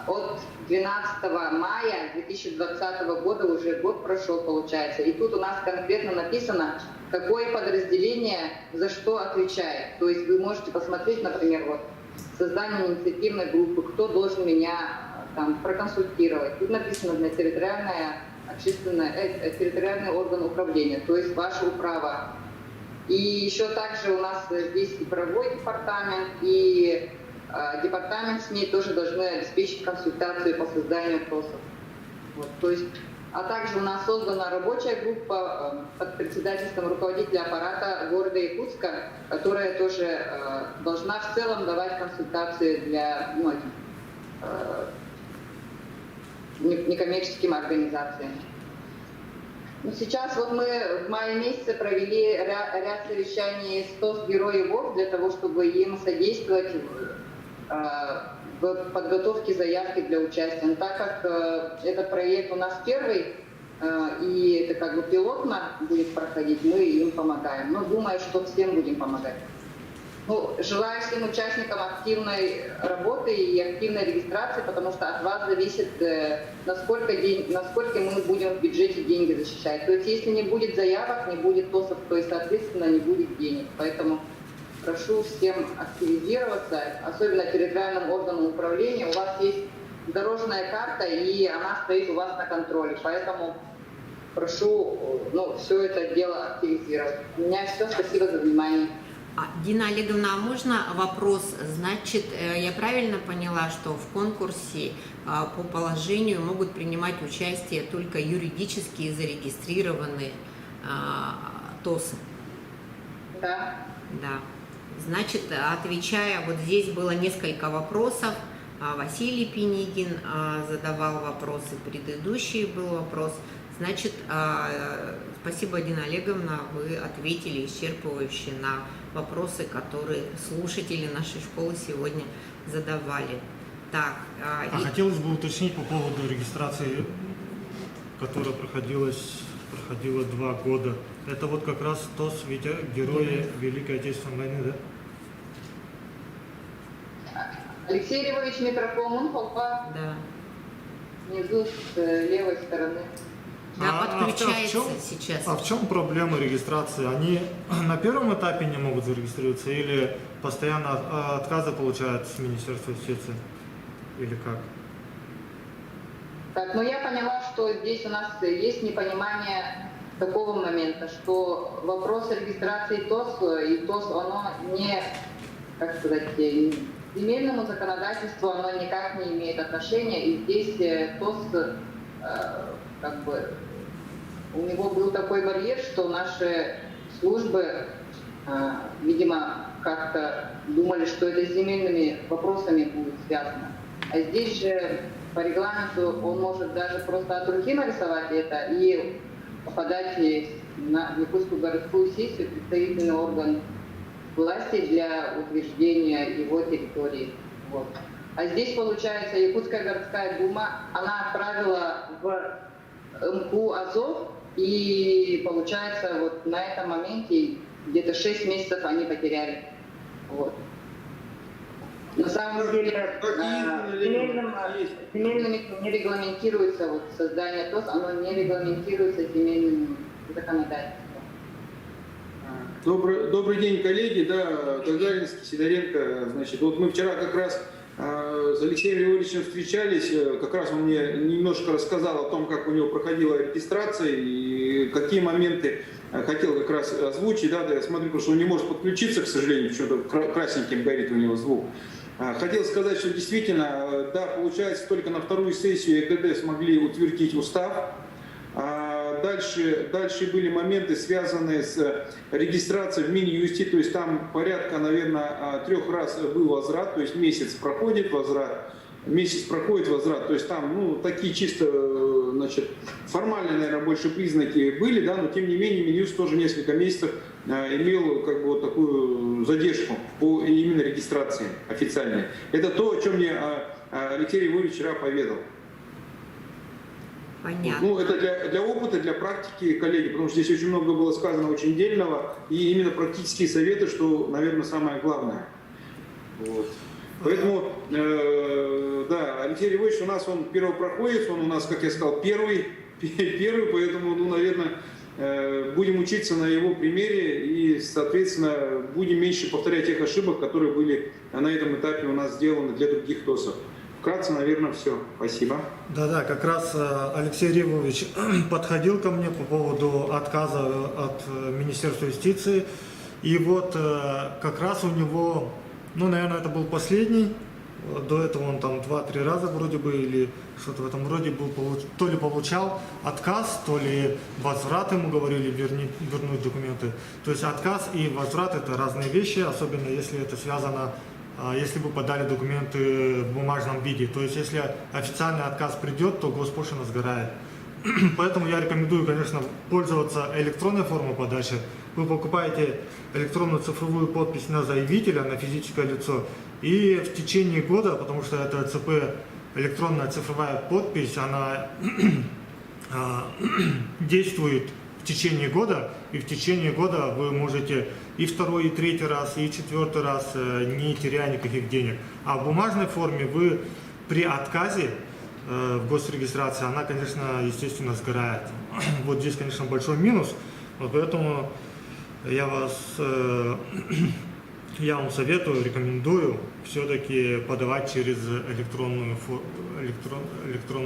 Speaker 6: от 12 мая 2020 года, уже год прошел, получается. И тут у нас конкретно написано, какое подразделение за что отвечает. То есть вы можете посмотреть, например, создание инициативной группы, кто должен меня там проконсультировать. Тут написано для территориальный орган управления, то есть ваше управа. И еще также у нас здесь и правовой департамент, и департамент с ней тоже должны обеспечить консультацию по созданию ТОСов. То есть, а также у нас создана рабочая группа под председательством руководителя аппарата города Якутска, которая тоже должна в целом давать консультации для некоммерческим организациям. Сейчас мы в мае месяце провели ряд совещаний с ТОС Герои ВОС для того, чтобы им содействовать в подготовке заявки для участия. Но так как этот проект у нас первый, и это как бы пилотно будет проходить, мы им помогаем. Но думаю, что всем будем помогать. Желаю всем участникам активной работы и активной регистрации, потому что от вас зависит, насколько мы будем в бюджете деньги защищать. То есть если не будет заявок, не будет ТОСов, то есть, соответственно, не будет денег. Поэтому прошу всем активизироваться, особенно территориальным органам управления. У вас есть дорожная карта, и она стоит у вас на контроле. Поэтому прошу все это дело активизировать. У меня все. Спасибо за внимание.
Speaker 1: Дина Олеговна, а можно вопрос? Значит, я правильно поняла, что в конкурсе по положению могут принимать участие только юридически зарегистрированные ТОСы?
Speaker 6: Да.
Speaker 1: Да. Значит, отвечая, здесь было несколько вопросов. Василий Пенигин задавал вопросы, предыдущий был вопрос. Значит, спасибо, Дина Олеговна, вы ответили исчерпывающе на вопросы, которые слушатели нашей школы сегодня задавали. Так,
Speaker 5: хотелось бы уточнить по поводу регистрации, которая проходила 2 года. Это как раз ТОС Герои Великой Отечественной войны, да?
Speaker 6: Алексей Львович, микрофон, толпа.
Speaker 1: Да.
Speaker 6: Внизу с левой стороны.
Speaker 1: Да, подключается сейчас.
Speaker 5: А в чем проблема регистрации? Они на первом этапе не могут зарегистрироваться или постоянно отказы получают с Министерства юстиции? Или как?
Speaker 6: Так, я поняла, что здесь у нас есть непонимание такого момента, что вопрос регистрации ТОС и ТОС, оно не, к земельному законодательству оно никак не имеет отношения, и здесь ТОС, как бы, у него был такой барьер, что наши службы, видимо, как-то думали, что это с земельными вопросами будет связано. А здесь же по регламенту он может даже просто от руки нарисовать это и подать на Якутскую городскую сессию, представительный орган власти для утверждения его территории. Вот. А здесь, получается, Якутская городская дума, она отправила в МКУ Азов, и, получается, вот на этом моменте где-то 6 месяцев они потеряли. Вот. На самом деле, земельными не регламентируется вот, создание ТОС, оно не регламентируется земельным законодательством.
Speaker 7: Добрый день, коллеги. Да, Гагаринский, Сидоренко. Значит, вот мы вчера как раз с Алексеем Леонидовичем встречались. Как раз он мне немножко рассказал о том, как у него проходила регистрация и какие моменты хотел как раз озвучить. Да, я смотрю, потому что он не может подключиться, к сожалению, что-то красненьким горит у него звук. Хотел сказать, что действительно, да, получается, только на вторую сессию ЕКД смогли утвердить устав. Дальше были моменты, связанные с регистрацией в Минюсте, то есть там порядка, наверное, 3 раз был возврат, то есть месяц проходит возврат, то есть там, такие чисто, значит, формальные, наверное, больше признаки были, да, но тем не менее Минюст тоже несколько месяцев имел как бы вот такую задержку по именно регистрации официальной. Это то, о чем мне Алексей Львович вчера поведал.
Speaker 1: Понятно.
Speaker 7: Это для опыта, для практики, коллеги, потому что здесь очень много было сказано очень дельного, и именно практические советы, что, наверное, самое главное. Вот. Поэтому, да, Алексей Львович у нас он первопроходец, он у нас, как я сказал, первый, поэтому, наверное, будем учиться на его примере и, соответственно, будем меньше повторять тех ошибок, которые были на этом этапе у нас сделаны для других ТОСов. Вкратце, наверное, все. Спасибо.
Speaker 5: Да, как раз Алексей Ривович подходил ко мне по поводу отказа от Министерства юстиции. И вот как раз у него, наверное, это был последний. До этого он там 2-3 раза вроде бы или что-то в этом роде был, то ли получал отказ, то ли возврат ему говорили вернуть документы. То есть отказ и возврат — это разные вещи, особенно если это связано, если вы подали документы в бумажном виде. То есть если официальный отказ придет, то госпошлина сгорает. Поэтому я рекомендую, конечно, пользоваться электронной формой подачи. Вы покупаете электронную цифровую подпись на заявителя, на физическое лицо, и в течение года, потому что это ЦП, электронная цифровая подпись, она действует в течение года, и в течение года вы можете и второй, и третий раз, и четвертый раз, не теряя никаких денег. А в бумажной форме вы при отказе в госрегистрации, она, конечно, естественно, сгорает. Вот здесь, конечно, большой минус, вот поэтому я вам советую, рекомендую все-таки подавать через электронную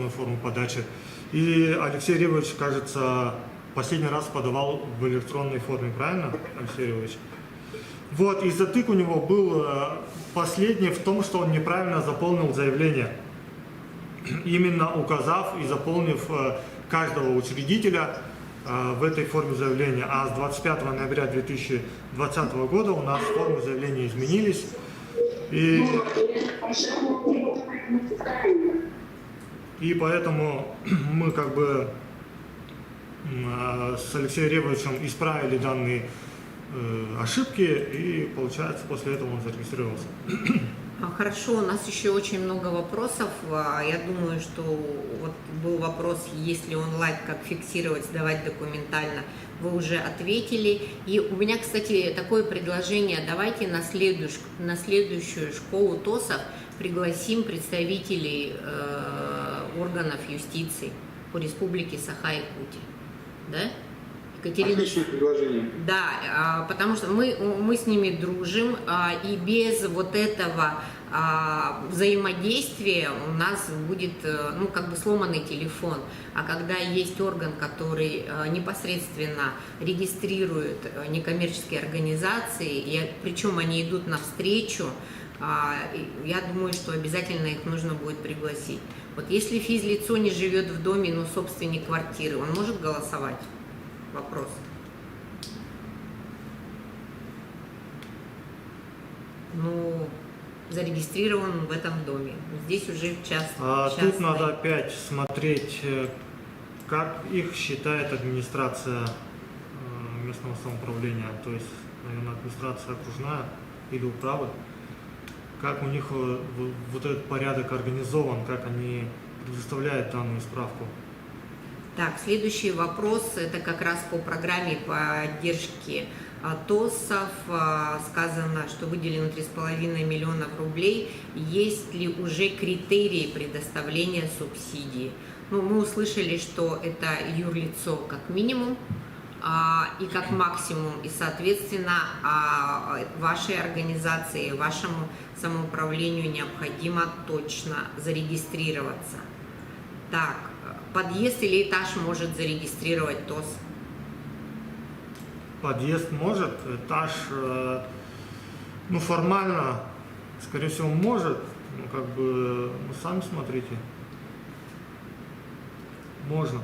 Speaker 5: форму подачи. И Алексей Ривович, кажется, последний раз подавал в электронной форме, правильно, Алексей Ривович? Вот, и затык у него был последний в том, что он неправильно заполнил заявление, именно указав и заполнив каждого учредителя в этой форме заявления. А с 25 ноября 2020 года у нас формы заявления изменились. И поэтому мы как бы с Алексеем Ревовичем исправили данные ошибки, и получается после этого он зарегистрировался.
Speaker 1: Хорошо, у нас еще очень много вопросов. Я думаю, что вот был вопрос, есть ли онлайн, как фиксировать, сдавать документально. Вы уже ответили. И у меня, кстати, такое предложение. Давайте на следующую школу ТОСов пригласим представителей органов юстиции по республике Саха-Якутия. Да?
Speaker 7: Отличное предложение.
Speaker 1: Да, потому что мы с ними дружим, и без вот этого взаимодействия у нас будет, как бы сломанный телефон. А когда есть орган, который непосредственно регистрирует некоммерческие организации, и причем они идут навстречу, Я думаю, что обязательно их нужно будет пригласить. Вот если физлицо не живет в доме, но собственник квартиры, он может голосовать? Вопрос. Ну, зарегистрирован в этом доме. Здесь уже частный.
Speaker 5: Тут надо опять смотреть, как их считает администрация местного самоуправления, то есть, наверное, администрация окружная или управы, как у них вот этот порядок организован, как они предоставляют данную справку.
Speaker 1: Так, следующий вопрос, это как раз по программе поддержки ТОСов. Сказано, что выделено 3,5 миллионов рублей. Есть ли уже критерии предоставления субсидии? Ну, мы услышали, что это юрлицо как минимум и как максимум. И, соответственно, вашей организации, вашему самоуправлению необходимо точно зарегистрироваться. Так, подъезд или этаж может зарегистрировать ТОС?
Speaker 5: Подъезд может, этаж, ну, формально, скорее всего, может, ну, как бы, ну, сами смотрите. Можно.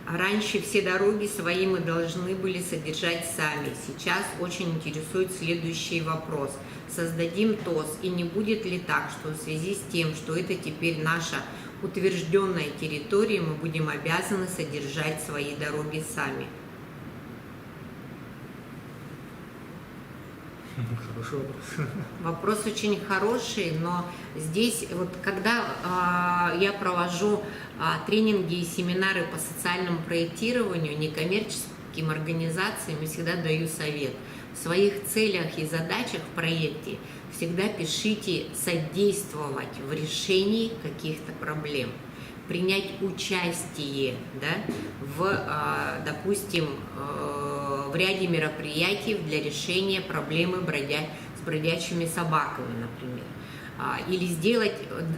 Speaker 1: Раньше все дороги свои мы должны были содержать сами. Сейчас очень интересует следующий вопрос. Создадим ТОС, и не будет ли так, что в связи с тем, что это теперь наша утвержденная территория, мы будем обязаны содержать свои дороги сами?
Speaker 5: Хороший вопрос.
Speaker 1: Вопрос очень хороший, но здесь, вот когда я провожу тренинги и семинары по социальному проектированию некоммерческим организациям, я всегда даю совет. В своих целях и задачах в проекте всегда пишите «содействовать в решении каких-то проблем», принять участие, да, в, допустим, в ряде мероприятий для решения проблемы с бродячими собаками, например. Или сделать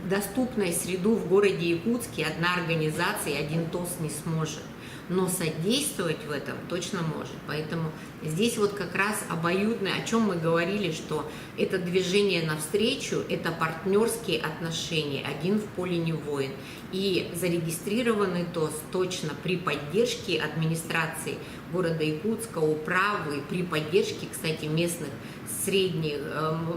Speaker 1: доступной среду в городе Якутске одна организация, один ТОС не сможет. Но содействовать в этом точно может. Поэтому здесь вот как раз обоюдное, о чем мы говорили, что это движение навстречу, это партнерские отношения, один в поле не воин. И зарегистрированный ТОС точно при поддержке администрации города Якутска, управы, при поддержке, кстати, местных средний,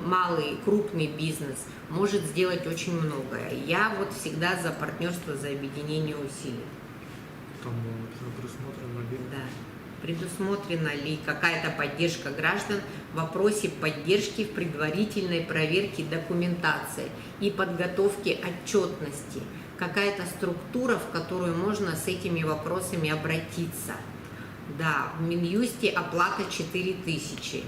Speaker 1: малый, крупный бизнес может сделать очень многое. Я вот всегда за партнерство, за объединение усилий.
Speaker 5: Там предусмотрено ли?
Speaker 1: Да. Предусмотрена ли какая-то поддержка граждан в вопросе поддержки в предварительной проверке документации и подготовке отчетности? Какая-то структура, в которую можно с этими вопросами обратиться? Да, в Минюсте оплата 4000.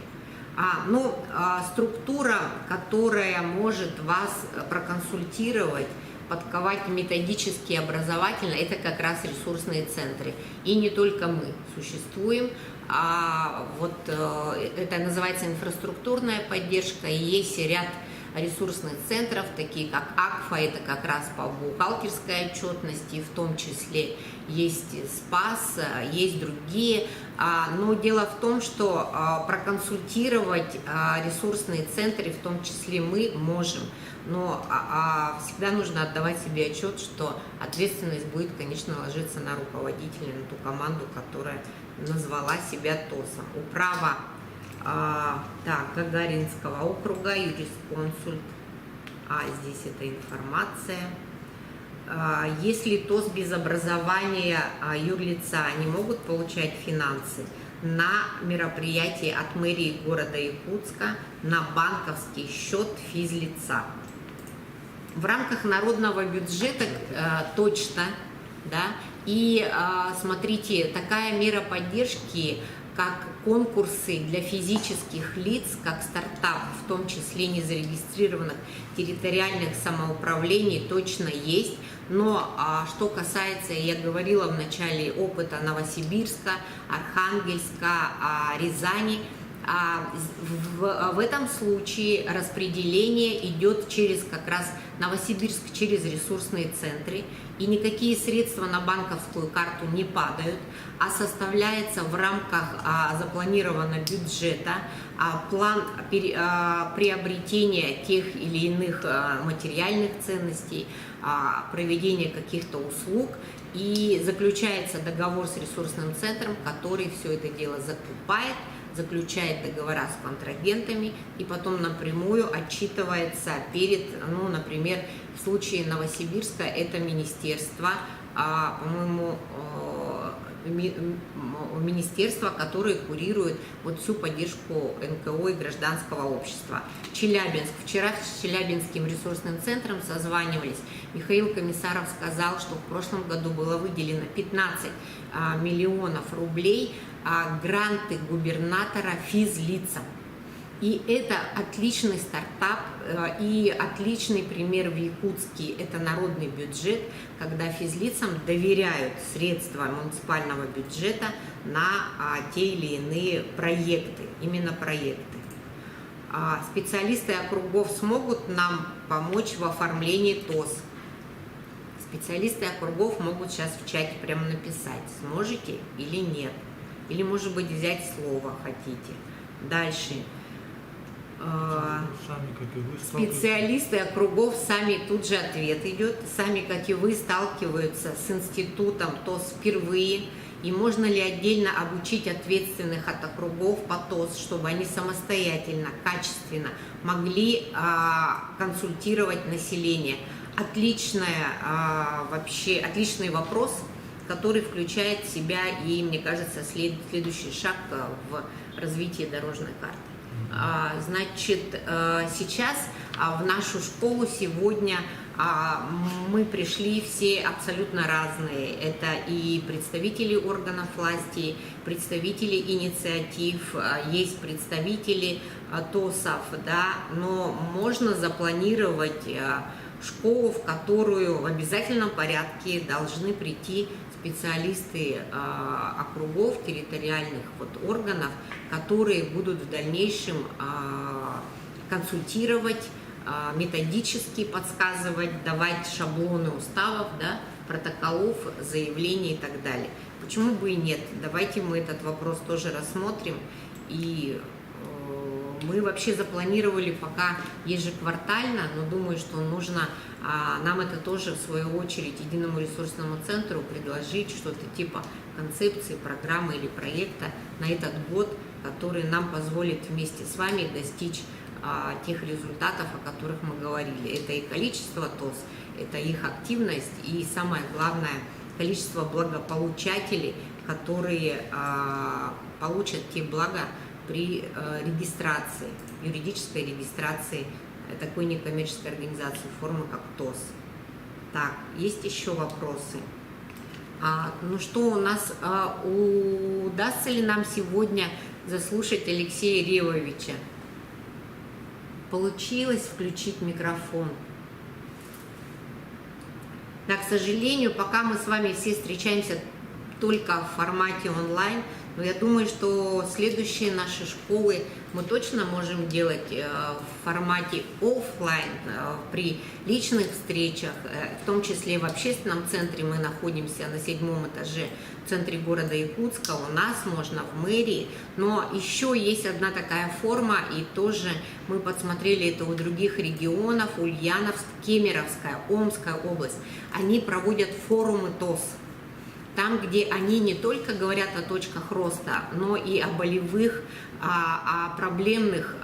Speaker 1: Структура, которая может вас проконсультировать, подковать методически, образовательно, это как раз ресурсные центры. И не только мы существуем, это называется инфраструктурная поддержка, и есть ряд ресурсных центров, такие как АКФА, это как раз по бухгалтерской отчетности, в том числе есть СПАС, есть другие. Но дело в том, что проконсультировать ресурсные центры, в том числе мы, можем. Но всегда нужно отдавать себе отчет, что ответственность будет, конечно, ложиться на руководителя, на ту команду, которая назвала себя ТОСом. Управа Гагаринского округа, юрисконсульт. Здесь эта информация. Если ТОС без образования юрлица, они могут получать финансы на мероприятие от мэрии города Якутска на банковский счет физлица. В рамках народного бюджета точно, да, и смотрите, такая мера поддержки, как конкурсы для физических лиц, как стартап, в том числе незарегистрированных территориальных самоуправлений, точно есть. Но что касается, я говорила в начале, опыта Новосибирска, Архангельска, Рязани, В этом случае распределение идет через как раз Новосибирск, через ресурсные центры, и никакие средства на банковскую карту не падают, а составляется в рамках запланированного бюджета план приобретения тех или иных материальных ценностей, проведения каких-то услуг, и заключается договор с ресурсным центром, который все это дело закупает, заключает договора с контрагентами и потом напрямую отчитывается перед, ну, например, в случае Новосибирска это министерство, по-моему, министерство, которое курирует вот всю поддержку НКО и гражданского общества. Челябинск. Вчера с Челябинским ресурсным центром созванивались. Михаил Комиссаров сказал, что в прошлом году было выделено 15 миллионов рублей гранты губернатора физлицам. И это отличный стартап и отличный пример в Якутске. Это народный бюджет, когда физлицам доверяют средства муниципального бюджета на те или иные проекты, именно проекты. Специалисты округов смогут нам помочь в оформлении ТОС. Специалисты округов могут сейчас в чате прямо написать, сможете или нет. Или, может быть, взять слово хотите. Дальше. Специалисты округов сами, тут же ответ идет, сами, как и вы, сталкиваются с институтом ТОС впервые. И можно ли отдельно обучить ответственных от округов по ТОС, чтобы они самостоятельно, качественно могли консультировать население? Отличный вопрос, который включает в себя и, мне кажется, следующий шаг в развитии дорожной карты. Значит, сейчас в нашу школу сегодня мы пришли все абсолютно разные. Это и представители органов власти, представители инициатив, есть представители ТОСов, да, но можно запланировать школу, в которую в обязательном порядке должны прийти специалисты округов, территориальных органов, которые будут в дальнейшем консультировать, методически подсказывать, давать шаблоны уставов, да, протоколов, заявлений и так далее. Почему бы и нет? Давайте мы этот вопрос тоже рассмотрим. И мы вообще запланировали пока ежеквартально, но думаю, что нужно нам это тоже в свою очередь единому ресурсному центру предложить, что-то типа концепции, программы или проекта на этот год, который нам позволит вместе с вами достичь тех результатов, о которых мы говорили. Это и количество ТОС, это их активность и, самое главное, количество благополучателей, которые получат те блага при регистрации, юридической регистрации такой некоммерческой организации формы, как ТОС. Так, есть еще вопросы? Ну что, у нас удастся ли нам сегодня заслушать Алексея Ревовича? Получилось включить микрофон. Да, к сожалению, пока мы с вами все встречаемся только в формате онлайн, но я думаю, что следующие наши школы мы точно можем делать в формате офлайн, при личных встречах, в том числе в общественном центре. Мы находимся на 7-м этаже в центре города Якутска, у нас можно в мэрии, но еще есть одна такая форма, и тоже мы подсмотрели это у других регионов, Ульяновск, Кемеровская, Омская область. Они проводят форумы ТОС. Там, где они не только говорят о точках роста, но и о болевых, о проблемных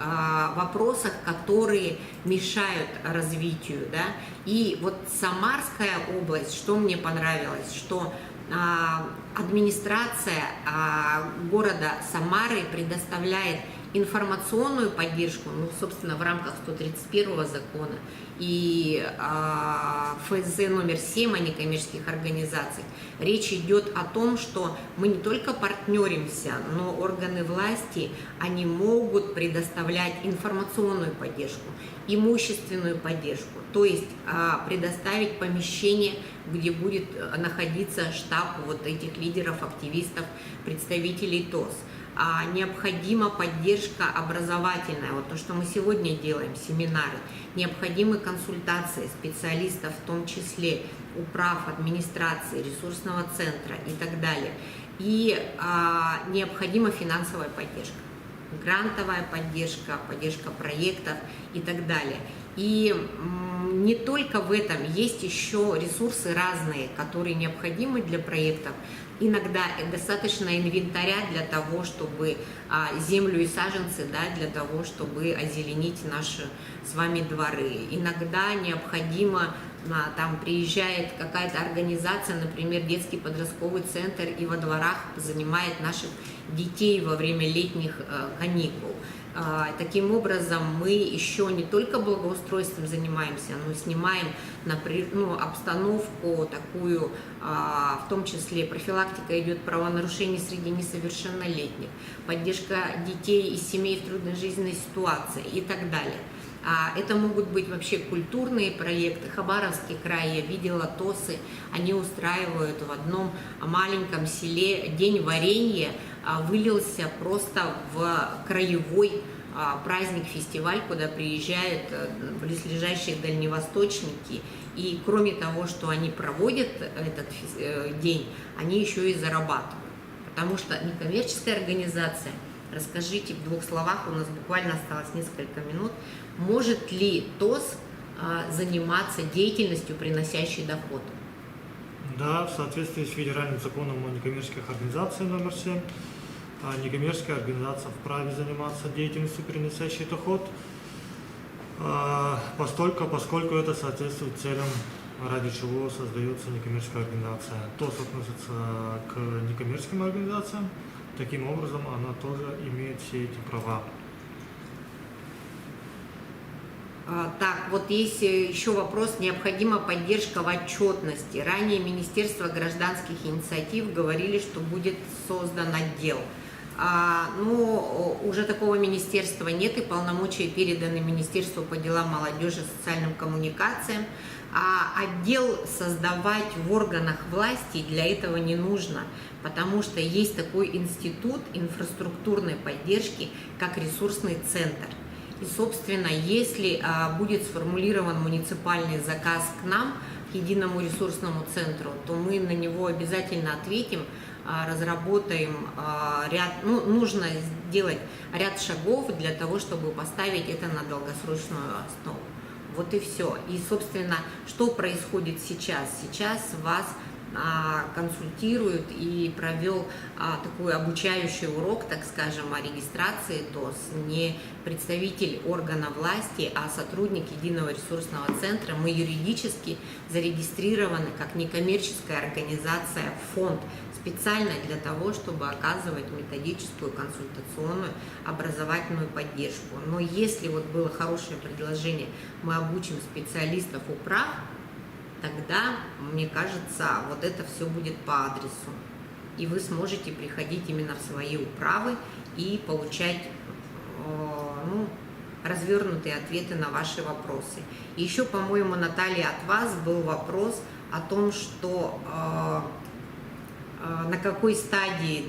Speaker 1: вопросах, которые мешают развитию. Да? И вот Самарская область, что мне понравилось, что администрация города Самары предоставляет информационную поддержку, ну, собственно, в рамках 131 закона и ФЗ номер 7 о некоммерческих организациях. Речь идет о том, что мы не только партнеримся, но органы власти, они могут предоставлять информационную поддержку, имущественную поддержку, то есть предоставить помещение, где будет находиться штаб вот этих лидеров, активистов, представителей ТОС. необходима поддержка образовательная, вот то, что мы сегодня делаем, семинары, необходимы консультации специалистов, в том числе управ, администрации, ресурсного центра и так далее. И необходима финансовая поддержка, грантовая поддержка, поддержка проектов и так далее. И не только в этом, есть еще ресурсы разные, которые необходимы для проектов. Иногда достаточно инвентаря для того, чтобы землю и саженцы, да, для того, чтобы озеленить наши с вами дворы. Иногда необходимо, там приезжает какая-то организация, например, детский подростковый центр, и во дворах занимает наших детей во время летних каникул. Таким образом, мы еще не только благоустройством занимаемся, но и снимаем обстановку такую, в том числе профилактика идет правонарушений среди несовершеннолетних, поддержка детей из семей в трудной жизненной ситуации и так далее. Это могут быть вообще культурные проекты. Хабаровский край, я видела ТОСы, они устраивают в одном маленьком селе день варенья, вылился просто в краевой праздник, фестиваль, куда приезжают близлежащие дальневосточники. И кроме того, что они проводят этот день, они еще и зарабатывают. Потому что некоммерческая организация, расскажите в 2 словах, у нас буквально осталось несколько минут, может ли ТОС заниматься деятельностью, приносящей доход?
Speaker 5: Да, в соответствии с федеральным законом о некоммерческих организациях номер 7, некоммерческая организация вправе заниматься деятельностью, приносящей доход, поскольку это соответствует целям, ради чего создается некоммерческая организация. ТОС относится к некоммерческим организациям, таким образом она тоже имеет все эти права.
Speaker 1: Так, вот есть еще вопрос, необходима поддержка в отчетности. Ранее Министерство гражданских инициатив говорили, что будет создан отдел. Но уже такого министерства нет, и полномочия переданы Министерству по делам молодежи и социальным коммуникациям. А отдел создавать в органах власти для этого не нужно, потому что есть такой институт инфраструктурной поддержки, как ресурсный центр. И, собственно, если будет сформулирован муниципальный заказ к нам, к единому ресурсному центру, то мы на него обязательно ответим, разработаем нужно сделать ряд шагов для того, чтобы поставить это на долгосрочную основу. Вот и все. И, собственно, что происходит сейчас? Сейчас вас консультируют и провел такой обучающий урок, так скажем, о регистрации ТОС не представитель органа власти, а сотрудник единого ресурсного центра. Мы юридически зарегистрированы как некоммерческая организация, фонд, специально для того, чтобы оказывать методическую, консультационную, образовательную поддержку. Но если вот было хорошее предложение, мы обучим специалистов управ, тогда, мне кажется, вот это все будет по адресу. И вы сможете приходить именно в свои управы и получать развернутые ответы на ваши вопросы. И еще, по-моему, Наталья, от вас был вопрос о том, что на какой стадии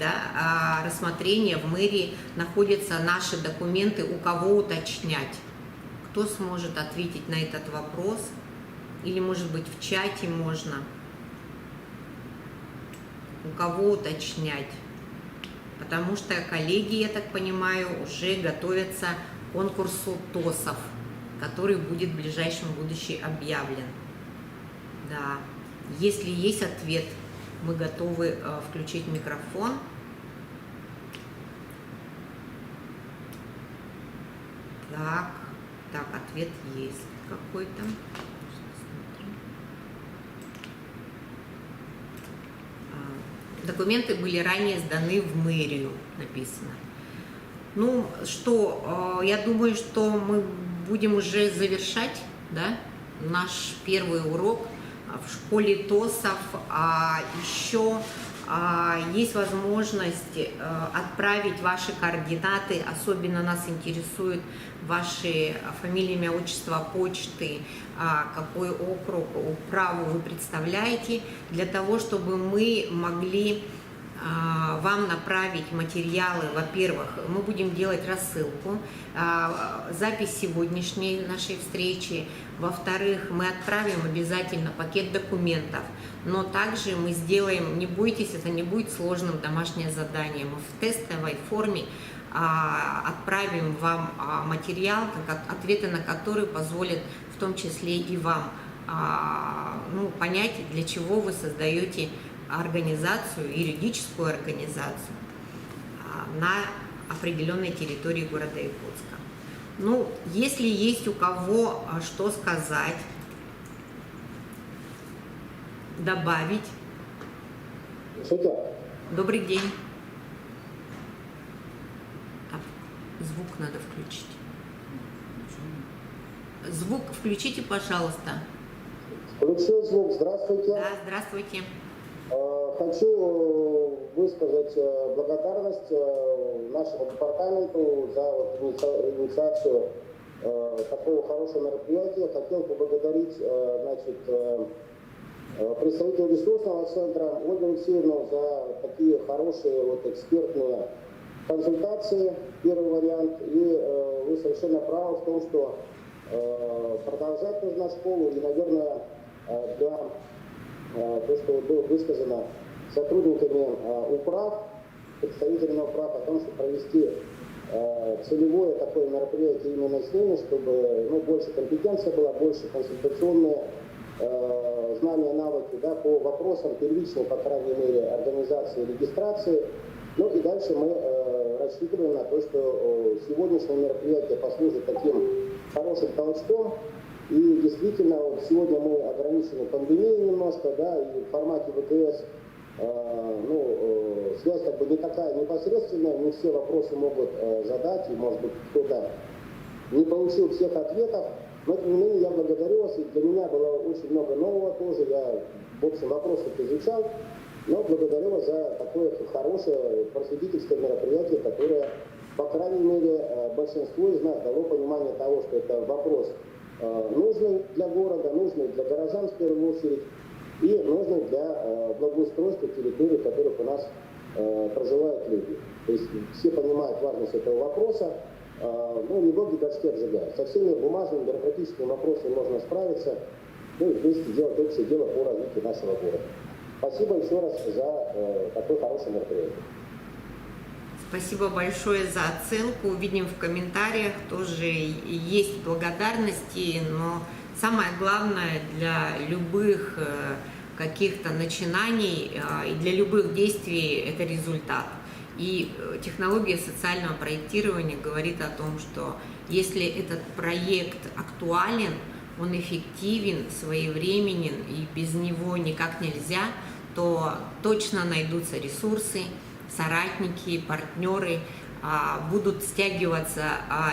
Speaker 1: рассмотрения в мэрии находятся наши документы, у кого уточнять. Кто сможет ответить на этот вопрос? Или, может быть, в чате можно. У кого уточнять? Потому что коллеги, я так понимаю, уже готовятся к конкурсу ТОСов, который будет в ближайшем будущем объявлен. Да. Если есть ответ, мы готовы включить микрофон. Так, ответ есть какой-то. Документы были ранее сданы в мэрию, написано. Ну что, я думаю, что мы будем уже завершать, да, наш первый урок в школе ТОСов. Еще есть возможность отправить ваши координаты, особенно нас интересуют ваши фамилии, имя, отчество, почты, какой округ, управу вы представляете, для того, чтобы мы могли вам направить материалы. Во-первых, мы будем делать рассылку, запись сегодняшней нашей встречи. Во-вторых, мы отправим обязательно пакет документов, но также мы сделаем, не бойтесь, это не будет сложным домашнее задание. Мы в тестовой форме отправим вам материал, ответы на который позволят в том числе и вам понять, для чего вы создаете организацию, юридическую организацию на определенной территории города Якутска. Если есть у кого что сказать, добавить. Добрый день. Так, звук надо включить. Звук включите, пожалуйста.
Speaker 8: Включил звук. Здравствуйте.
Speaker 1: Да, здравствуйте.
Speaker 8: Хочу высказать благодарность нашему департаменту за инициацию такого хорошего мероприятия. Хотел поблагодарить представителя ресурсного центра Ольгу Алексеевну за такие хорошие экспертные консультации, первый вариант. И вы совершенно правы в том, что продолжать нужно школу, и, наверное, для то, что было высказано сотрудниками управ, представителями управ о том, что провести целевое такое мероприятие именно с ними, чтобы больше компетенции была, больше консультационные знания, навыки по вопросам первичной, по крайней мере, организации, регистрации. И дальше мы рассчитываем на то, что сегодняшнее мероприятие послужит таким хорошим толчком. И действительно, сегодня мы ограничены пандемией немножко, и в формате ВТС связь не такая непосредственная, не все вопросы могут задать, и, может быть, кто-то не получил всех ответов. Но, тем не менее, я благодарю вас, и для меня было очень много нового тоже. Я, в общем, вопросы изучал, но благодарю вас за такое хорошее просветительское мероприятие, которое, по крайней мере, большинству из нас дало понимание того, что это вопрос нужный для города, нужный для горожан в первую очередь, и нужный для благоустройства территорий, в которых у нас проживают люди. То есть все понимают важность этого вопроса, недолгий горшки обжигают. Со всеми бумажными, бюрократическими вопросами можно справиться, и вместе делать общее дело по развитию нашего города. Спасибо еще раз за такое хорошее мероприятие.
Speaker 1: Спасибо большое за оценку. Увидим в комментариях, тоже есть благодарности, но самое главное для любых каких-то начинаний и для любых действий – это результат. И технология социального проектирования говорит о том, что если этот проект актуален, он эффективен, своевременен и без него никак нельзя, то точно найдутся ресурсы, соратники, партнеры, будут стягиваться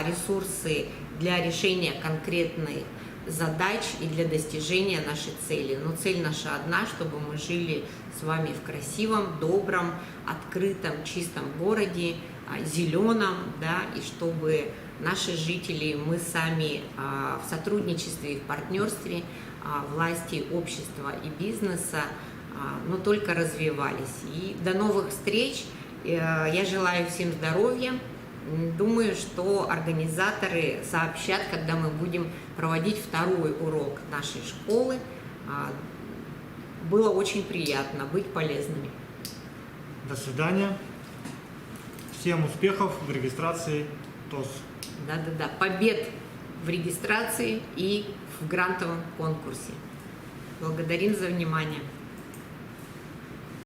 Speaker 1: ресурсы для решения конкретных задач и для достижения нашей цели. Но цель наша одна, чтобы мы жили с вами в красивом, добром, открытом, чистом городе, зеленом, и чтобы наши жители, мы сами в сотрудничестве и в партнерстве власти, общества и бизнеса, но только развивались. И до новых встреч. Я желаю всем здоровья. Думаю, что организаторы сообщат, когда мы будем проводить второй урок нашей школы. Было очень приятно быть полезными.
Speaker 5: До свидания. Всем успехов в регистрации ТОС.
Speaker 1: Да. Побед в регистрации и в грантовом конкурсе. Благодарим за внимание.